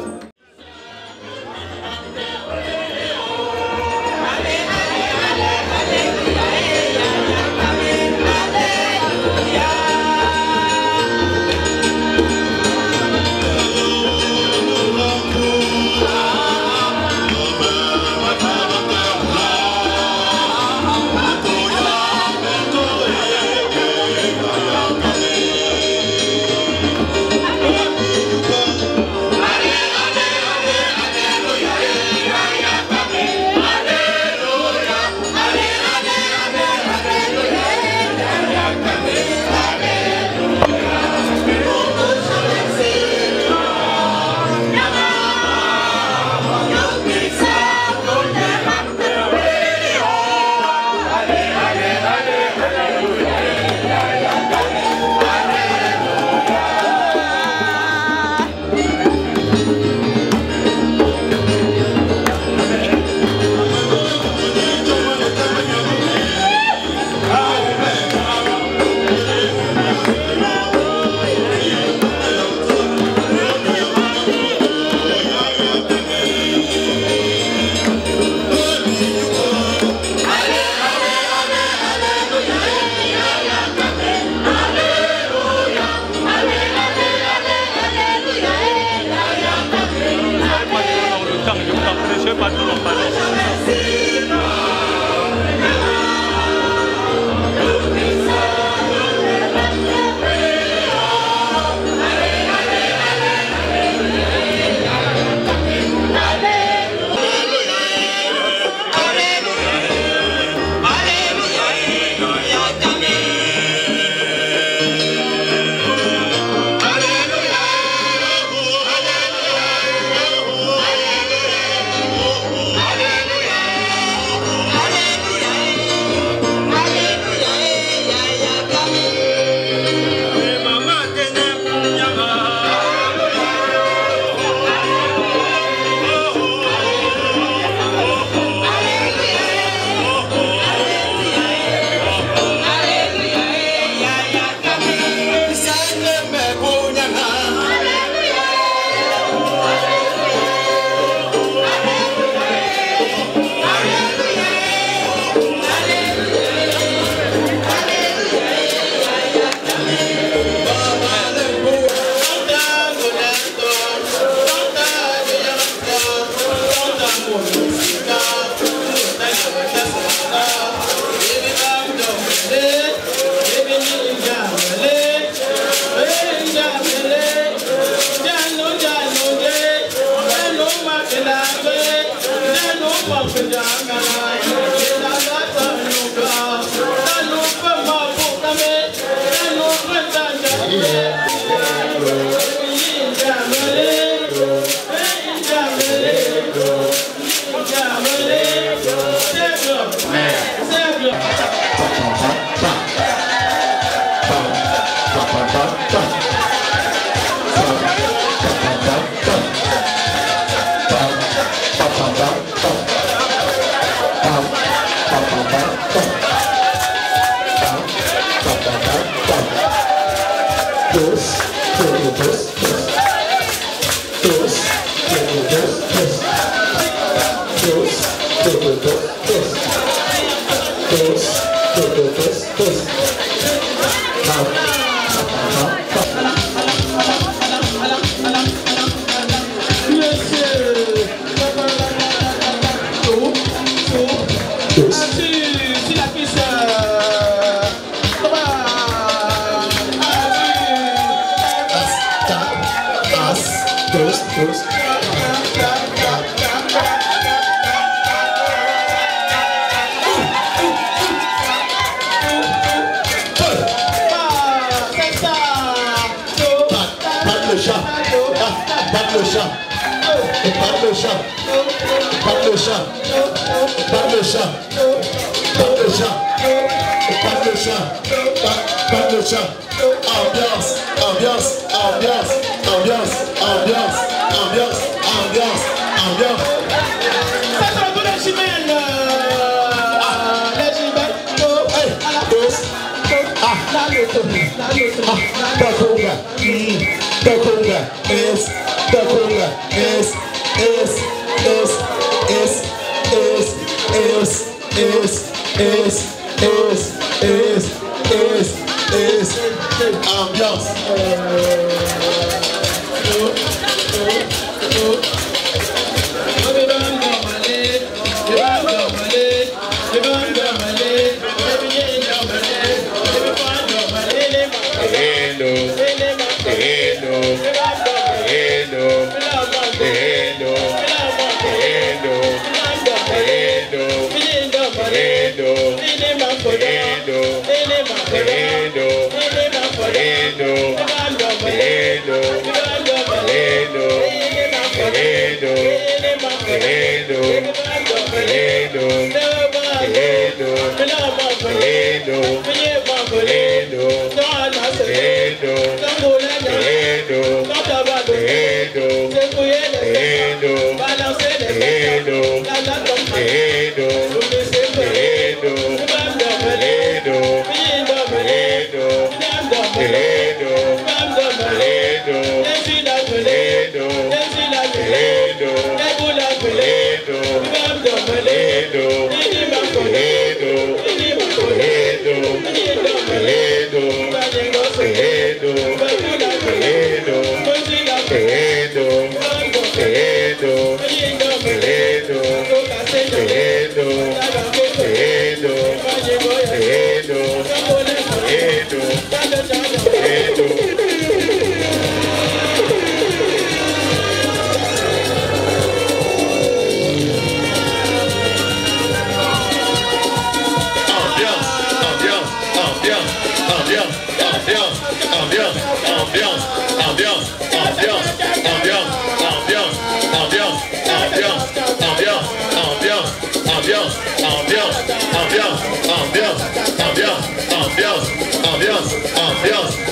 Pas le chat. Pas le chat. Pas le chat. Pas le chat. Pas le chat. Pas le chat. Pas le chat. Ambiance, ambiance, ambiance, ambiance, ambiance, ambiance, ambiance, ambiance. Ça c'est la bonne chimène. La chimène. Hey, dos. Ah, la loto. The conga. The conga is. The conga is. Ambiance. Ambiance.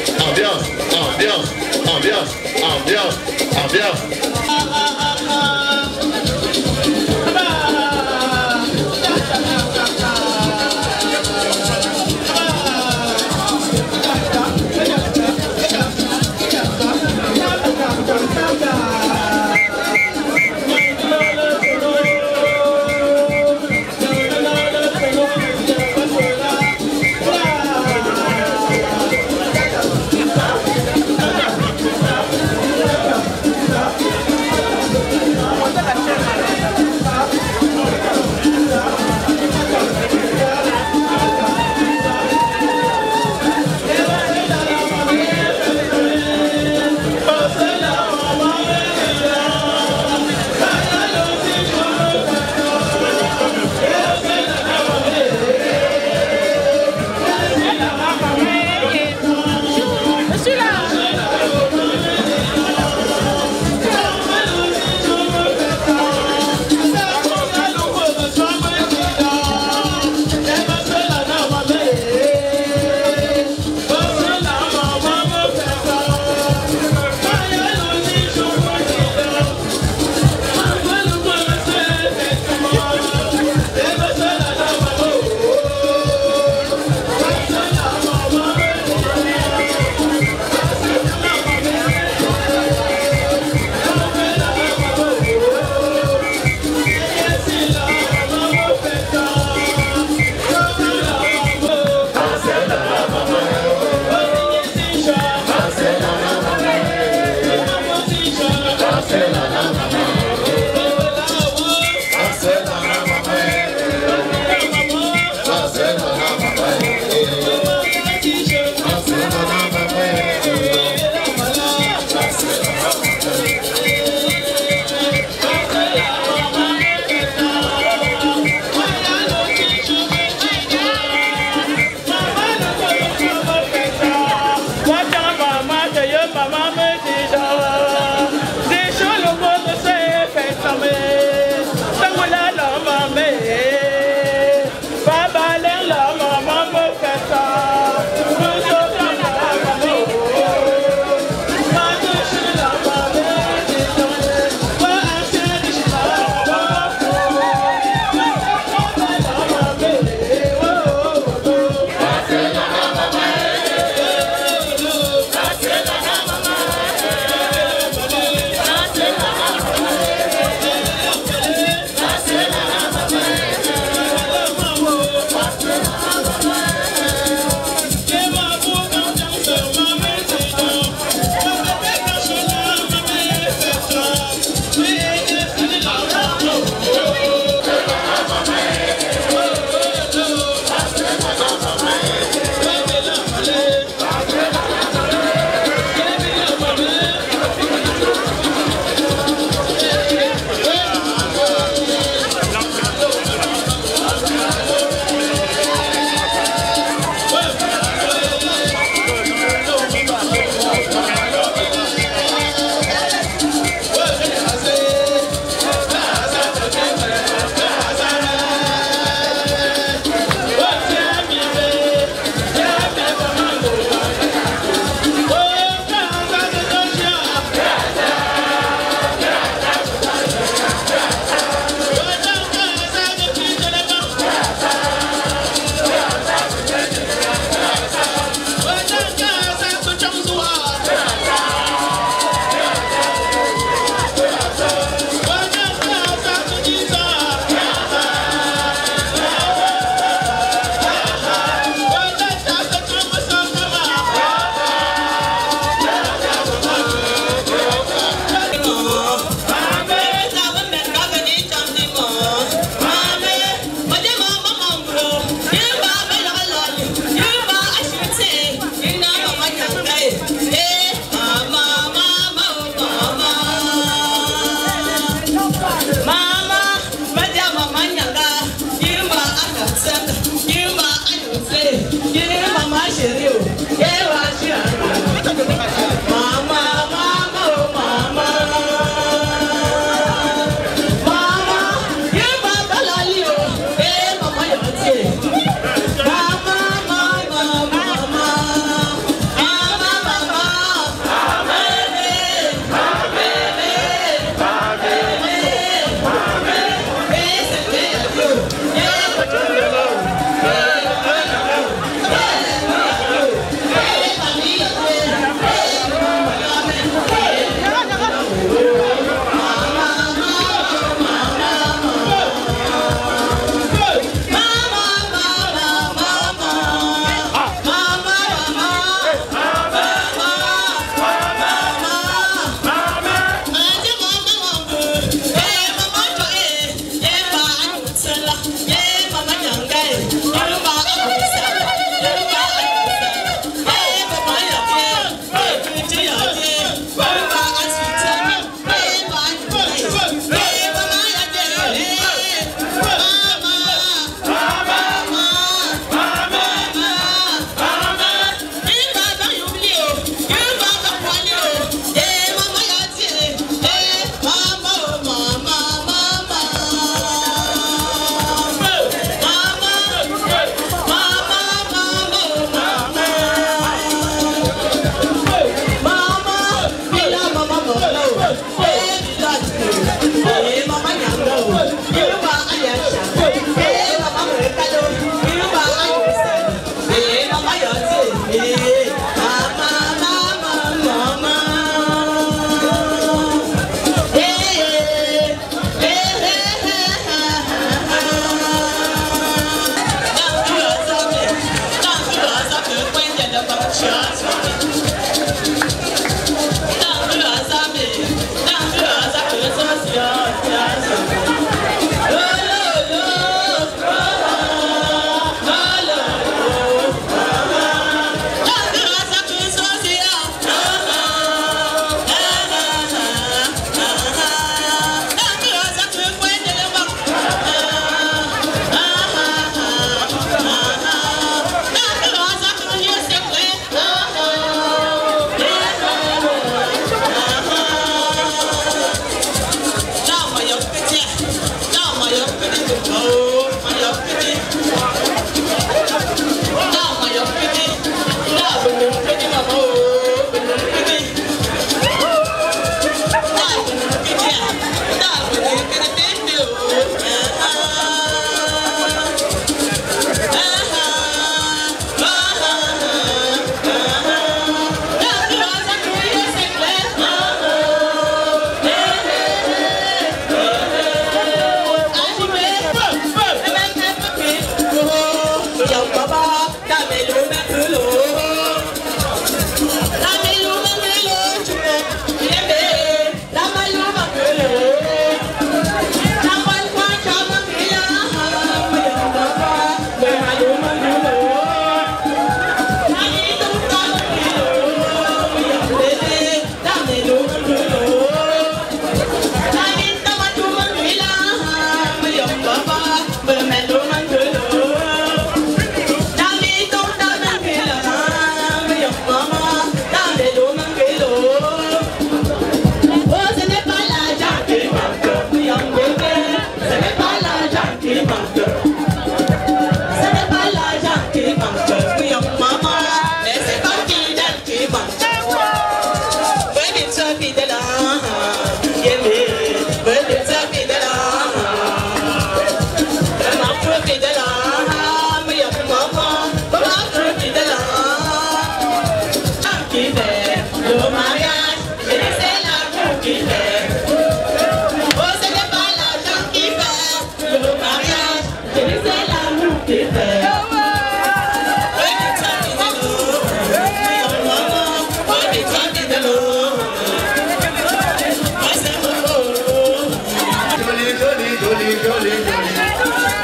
joli, joli.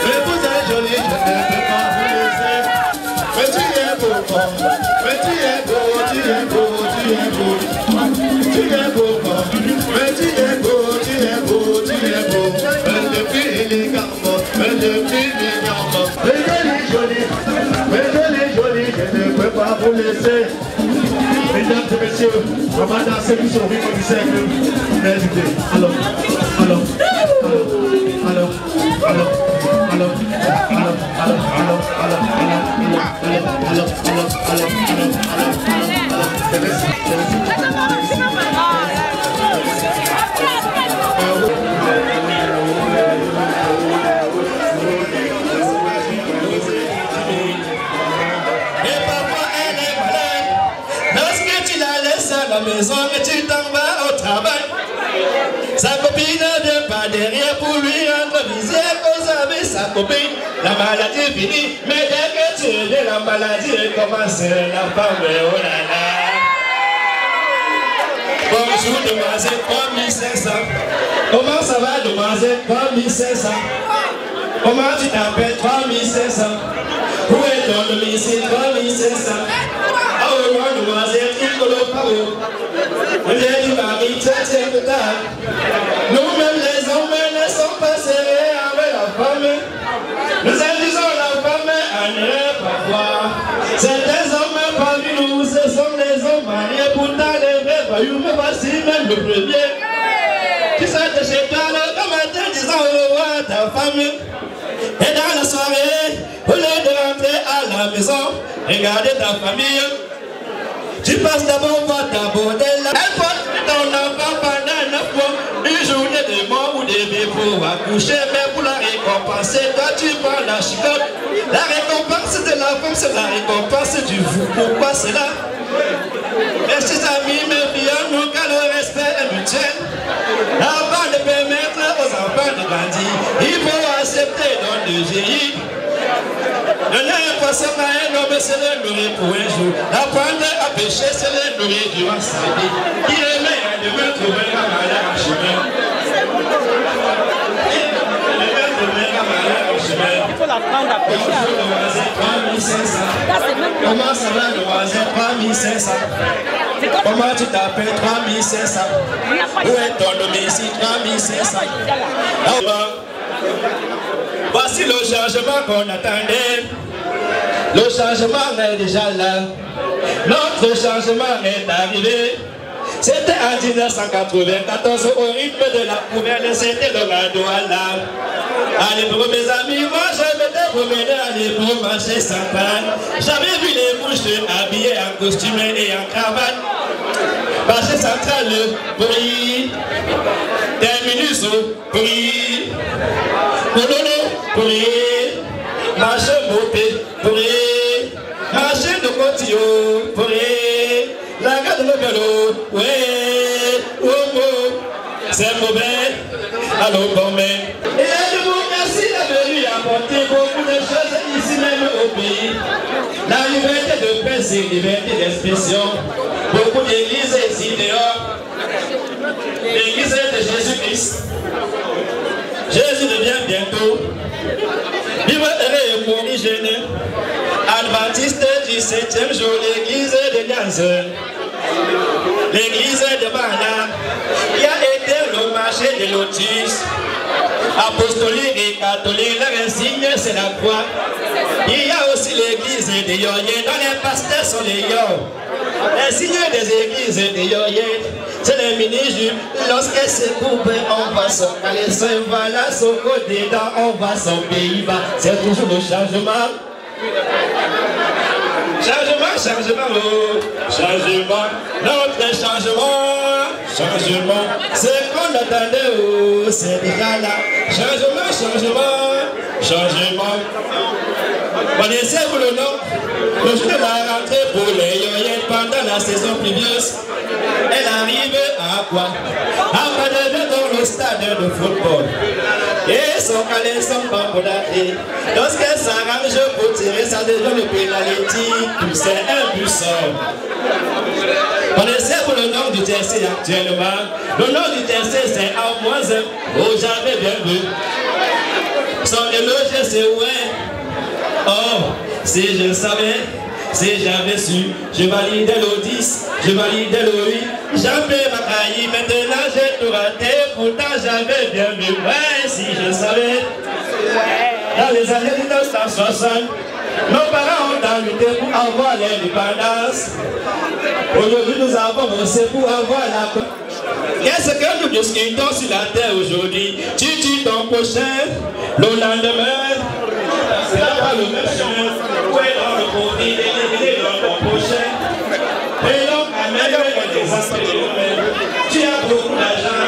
Mais vous êtes joli, je ne peux pas vous laisser. Mais tu es beau, mais tu es beau, tu es beau, tu es beau. Tu es beau, mais tu es beau, tu es beau, tu es beau. Mais depuis élégamment, mais depuis mignon. Mais joli, joli, je ne peux pas vous laisser. Mesdames et messieurs, on va danser tous au rythme du cercle. Alors. La maison et tu t'en vas au travail. Sa copine ne vient pas derrière pour lui rendre visite aux amis. Sa copine, la maladie finit, mais dès que tu viens, la maladie recommence. La femme, oh là là. Bonjour demoiselle, 3500. Comment ça va demoiselle, 3500. Comment tu t'appelles, 3500. Où est ton domicile, 3500. Oh non, demoiselle, il ne le pas. J'ai du mari, c'est le tard. Nous-mêmes les hommes ne sommes pas serrés avec la femme. Nous induisons la femme à ne pas voir. Certains hommes parmi nous, ce sont les hommes mariés. Pourtant les vrais voyous, me voici même le premier. Tu sors de chez toi le matin disant au revoir à ta femme. Et dans la soirée, au lieu de rentrer à la maison, regardez ta famille. Tu passes d'abord voir ta bordel. Elle porte ton enfant pendant 9 mois. Une journée de mort ou de vie pour accoucher. Mais pour la récompenser, toi tu prends la chicotte. La récompense de la femme, c'est la récompense du vous. Pourquoi cela? Mes chers amis, mes filles, nous que le respect est mutuel. Avant de permettre aux enfants de grandir, il faut accepter donc de vieillir. Donner un poisson à un homme, c'est le nourrir pour un jour. Apprendre à pêcher, c'est le nourrir durant sa vie. Il aimait à demain trouver un malheur en chemin. Il faut l'apprendre à pêcher. Comment ça va, demoiselle, 3500. Comment tu t'appelles, 3500. Où est ton domicile, 3500. Voici le changement qu'on attendait. Le changement est déjà là. Notre changement est arrivé. C'était en 1994 au rythme de la poubelle, c'était le Radouala. Allez pour mes amis, moi je m'étais promené à pour marcher sans panne. J'avais vu les mouches habillées en costume et en cravate. Marché central, bruit. Terminus, bruit. Pololo, bruit. Marché moté, bruit. Marché de Cotillot, bruit. La gare de l'Obelo, ouais, c'est mauvais, allô, bon, mais. Et la démocratie est venue apporter beaucoup de choses ici même au pays. La liberté de presse et liberté d'expression. Beaucoup d'églises ici dehors. L'église de Jésus-Christ. Jésus revient bientôt. Vive heureux et corrigé. Adventiste du 7e jour, l'église de Nyanze, l'église de Bana, qui a été le marché de lotus, apostolique et catholique, leur insigne c'est la croix. Il y a aussi l'église de Yoye, dont les pasteurs sont les Yor. L'insigne des églises de Yoye, c'est le mini-jupe. Lorsqu'elle se coupe, on va son caleçon, voilà son côté dedans, on va son pays-bas. C'est toujours le changement. Changement, changement, oh, changement, notre changement, changement, c'est qu'on attendait, oh, c'est déjà là. Changement, changement, changement. Connaissez-vous le nom? Le jour de la rentrée pour les yoyettes pendant la saison pluvieuse, elle arrive à quoi? À Madame dans le stade de football. Et son caleçon bamboulaté. Lorsqu'elle s'arrange pour tirer, ça devient le pénalty. C'est un but sort. Connaissez-vous le nom du tercé actuellement? Le nom du tercé c'est A-1. Oh, j'avais bien vu. sans déloger, c'est ouais. Oh, si je savais, si j'avais su, je validais l'O10, je validais l'O8, j'avais ma caille, maintenant j'ai tout raté, pourtant j'avais bien vu, ouais, si je savais. Dans les années 1960, nos parents ont lutté pour avoir l'indépendance. Aujourd'hui, nous avons bossé pour avoir la... Qu'est-ce que nous discutons sur la terre aujourd'hui? Tu tues ton prochain, le lendemain, c'est pas le même chemin. Où est dans le produit, éliminer ton prochain? Et donc, à même des aspects, tu as beaucoup d'argent.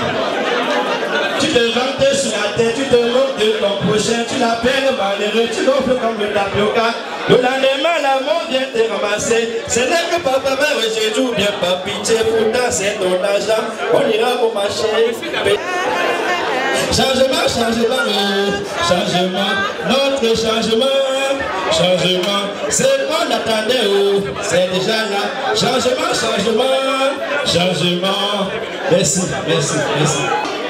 Tu te vantes sur la tête, tu te moques de ton prochain, tu l'appelles malheureux, tu l'offres comme le tapioca. Le lendemain, l'amour vient te ramasser. Ce n'est que papa, mais je joue bien, pas pitié, pourtant c'est ton argent. On ira au marché. Changement, changement, changement, notre changement, changement, c'est qu'on attendait, c'est déjà là. Changement, changement, changement. Merci, merci, merci.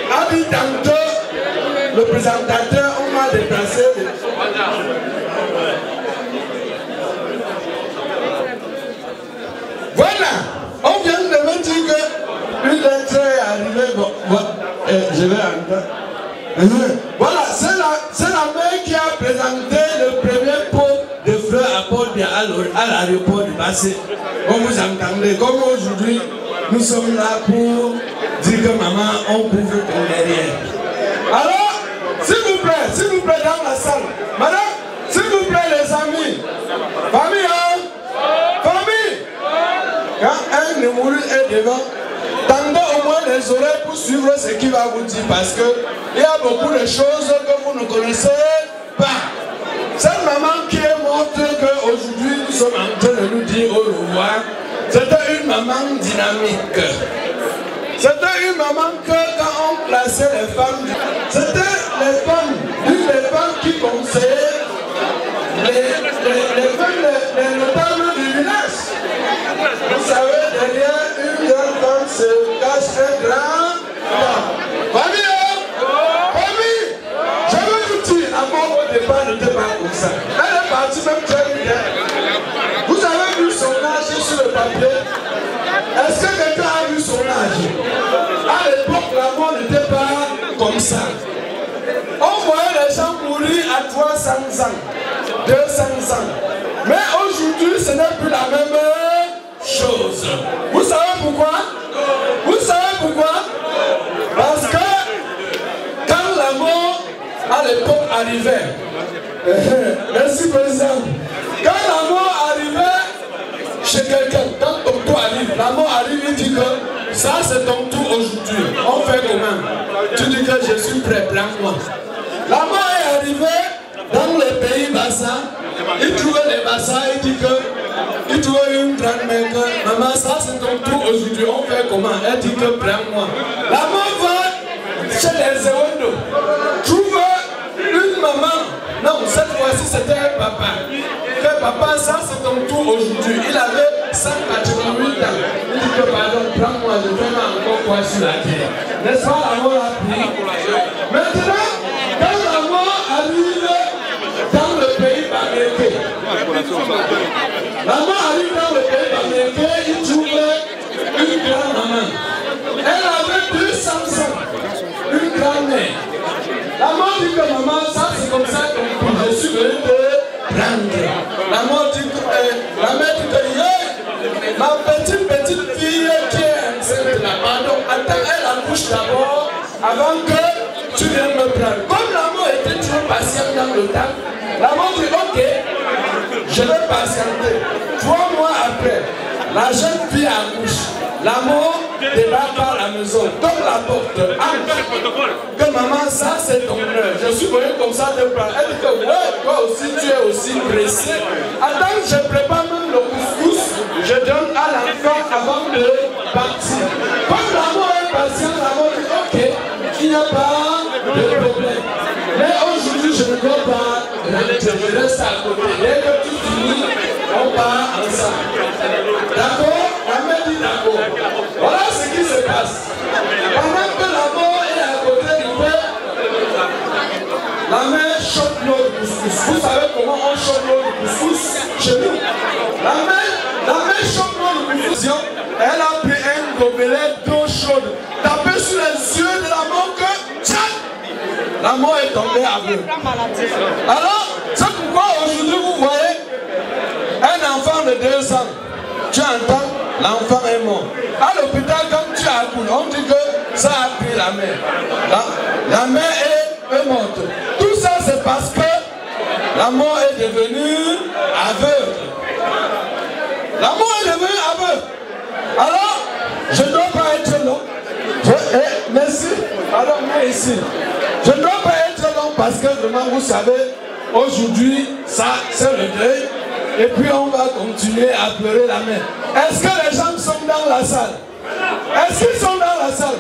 A dit tantôt, le présentateur, on m'a déplacé. Voilà, on vient de me dire qu'une lettre est arrivée. Bon, je vais entendre. Voilà, c'est la mère qui a présenté le premier pot de fleurs à Port-Bia à l'aéroport du Bassé. Comme vous entendez, comme aujourd'hui, nous sommes là pour dire que maman, on couvre ton derrière. Alors, s'il vous plaît, dans la salle. Madame, s'il vous plaît, les amis. Famille, hein? Famille. Quand un Némouri est devant, tendez au moins les oreilles pour suivre ce qu'il va vous dire. Parce qu'il y a beaucoup de choses que vous ne connaissez pas. Cette maman qui est morte, qu'aujourd'hui nous sommes en train de nous dire au revoir, c'était une maman dynamique. C'était une maman que quand on plaçait les femmes, c'était les femmes qui conseillaient les notables du village. Vous savez, derrière une grande femme se cache un grand homme. Famille, famille, je veux vous dire, la mort au départ n'était pas comme ça. Elle est partie même très bien. Vous avez vu son âge sur le papier? Est-ce que quelqu'un a vu son âge? À l'époque, la mort n'était pas comme ça. On voyait les gens mourir à 300 ans, 200 ans. Mais aujourd'hui, ce n'est plus la même chose. Vous savez pourquoi? Vous savez pourquoi? Parce que quand la mort à l'époque arrivait, merci président, quand la mort arrivait chez quelqu'un, quand ton tour arrive, la mort arrive, il dit que ça c'est ton tour aujourd'hui. On fait comment? Tu dis que je suis prêt, prends-moi. La mort est arrivée dans les pays bassins. Il trouvait les bassins, il dit que il trouvait une grande mère que maman, ça c'est ton tour aujourd'hui. On fait comment? Elle dit que prends-moi. La mort va chez les Zéondo, trouve une maman. Non, cette fois-ci c'était un papa. Que papa, ça c'est ton tour aujourd'hui. Il avait 188 ans. Il dit que pardon, prends-moi, je vais encore quoi sur la terre. N'est-ce pas, la mort a pris? Maintenant, quand la mort arrive dans le pays Bameke, la mort arrive dans le pays Bameke, il trouve une grande maman. Elle avait 200 ans, une grand-mère. La mort dit que maman, ça c'est comme ça que je suis venu te prendre. La mort dit que, la mère dit que, ma petite fille qui est enceinte là, pardon, attends, elle accouche d'abord avant que tu viennes me prendre. Comme la mort était trop patiente dans le temps, la mort dit ok, je vais patienter. 3 mois après, la jeune fille accouche. La mort débarque par la maison, comme la porte, que maman, ça c'est ton heure. Je suis venu comme ça de prendre. Elle dit que ouais, toi aussi tu es aussi pressé. Attends, je prépare même le couscous, je donne à l'enfant avant de partir. Comme la mort est patiente, la mort dit ok, il n'y a pas de problème. Mais aujourd'hui, je ne dois pas rentrer, je reste à côté. Dès que tu finis, on part ensemble. D'accord? La mère dit d'accord. Voilà ce qui se passe. Pendant que la mort est à côté du père, la main chope l'eau de couscous. Vous savez comment on chope l'eau de couscous chez nous? La main chope l'eau de couscous. Elle a pris un gobelet d'eau chaude, tapé sur les yeux de la mort que tchac, la mort est tombée aveugle. Alors, c'est pourquoi aujourd'hui vous voyez un enfant de 2 ans, tu entends, l'enfant est mort. À l'hôpital, quand tu accouches, on dit que ça a pris la main. La main est morte. Tout ça, c'est parce que la mort est devenue aveugle. La mort est devenue aveugle. Alors, je ne dois pas être long. Merci. Alors, moi ici, je ne dois pas être long parce que vraiment, vous savez, aujourd'hui, ça, c'est le deuil. Et puis, on va continuer à pleurer la main. Est-ce que les gens sont dans la salle? Est-ce qu'ils sont dans la salle?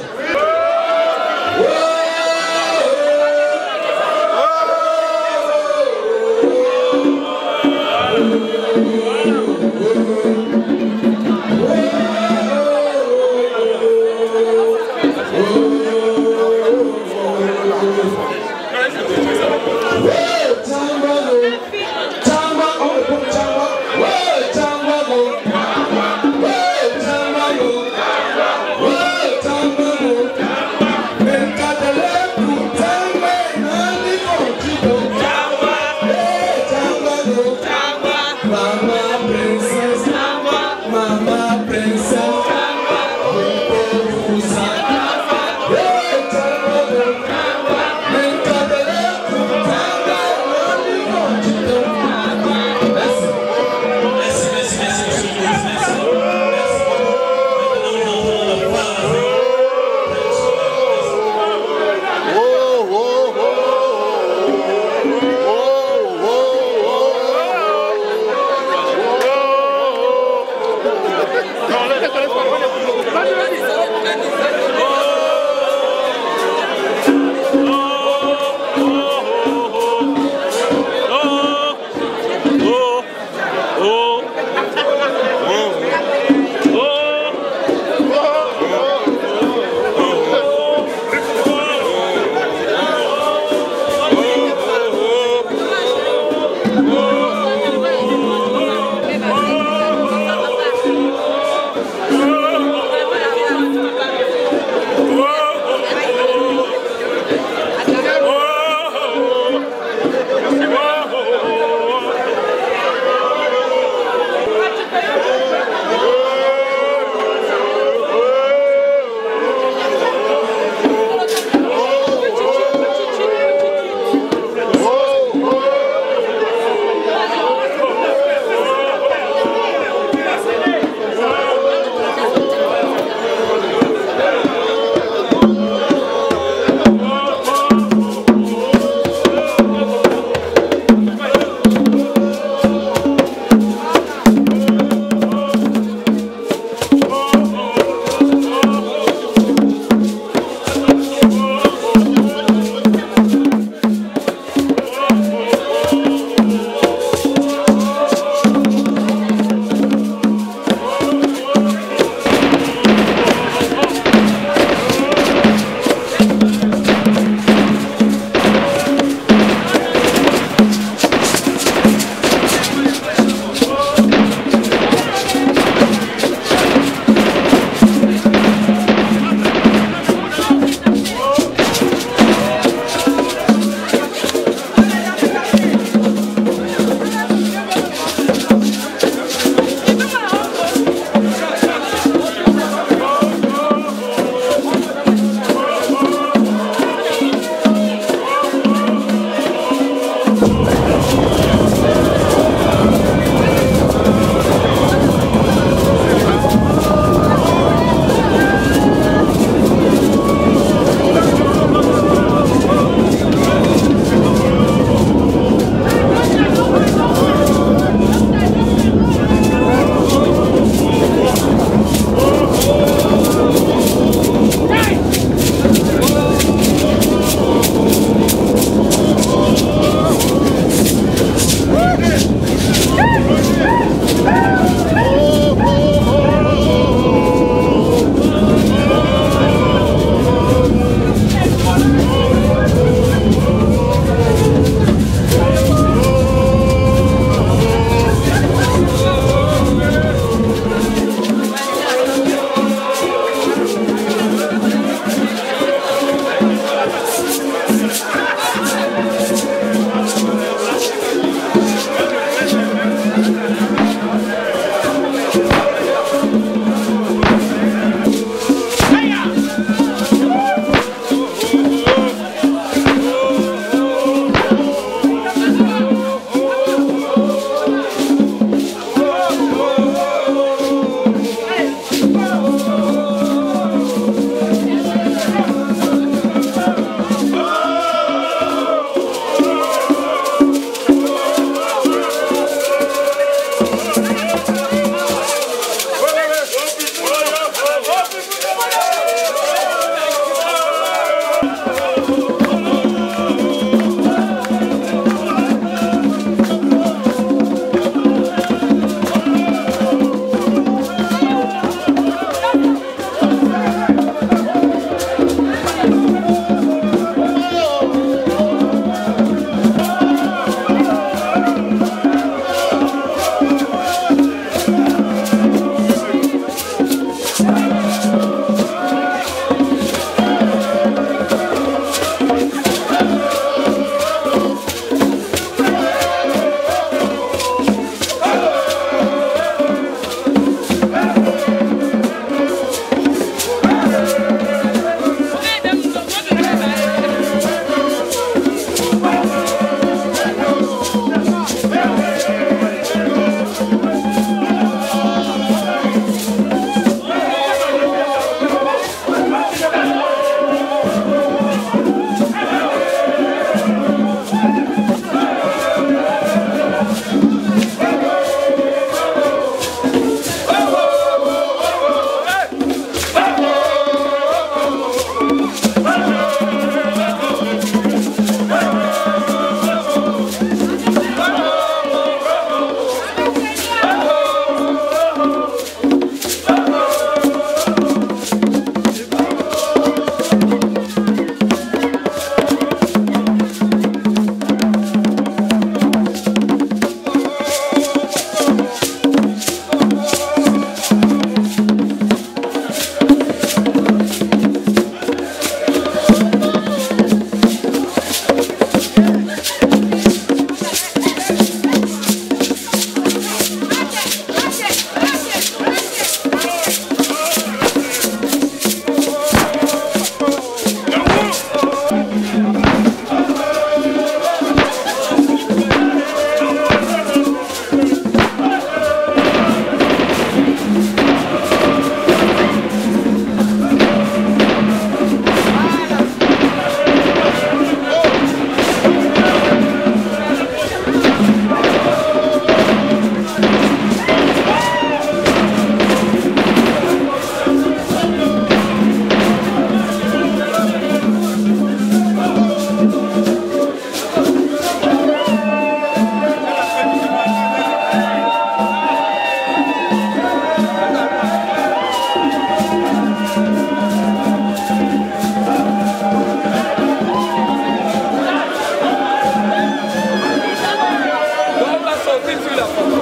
Hey!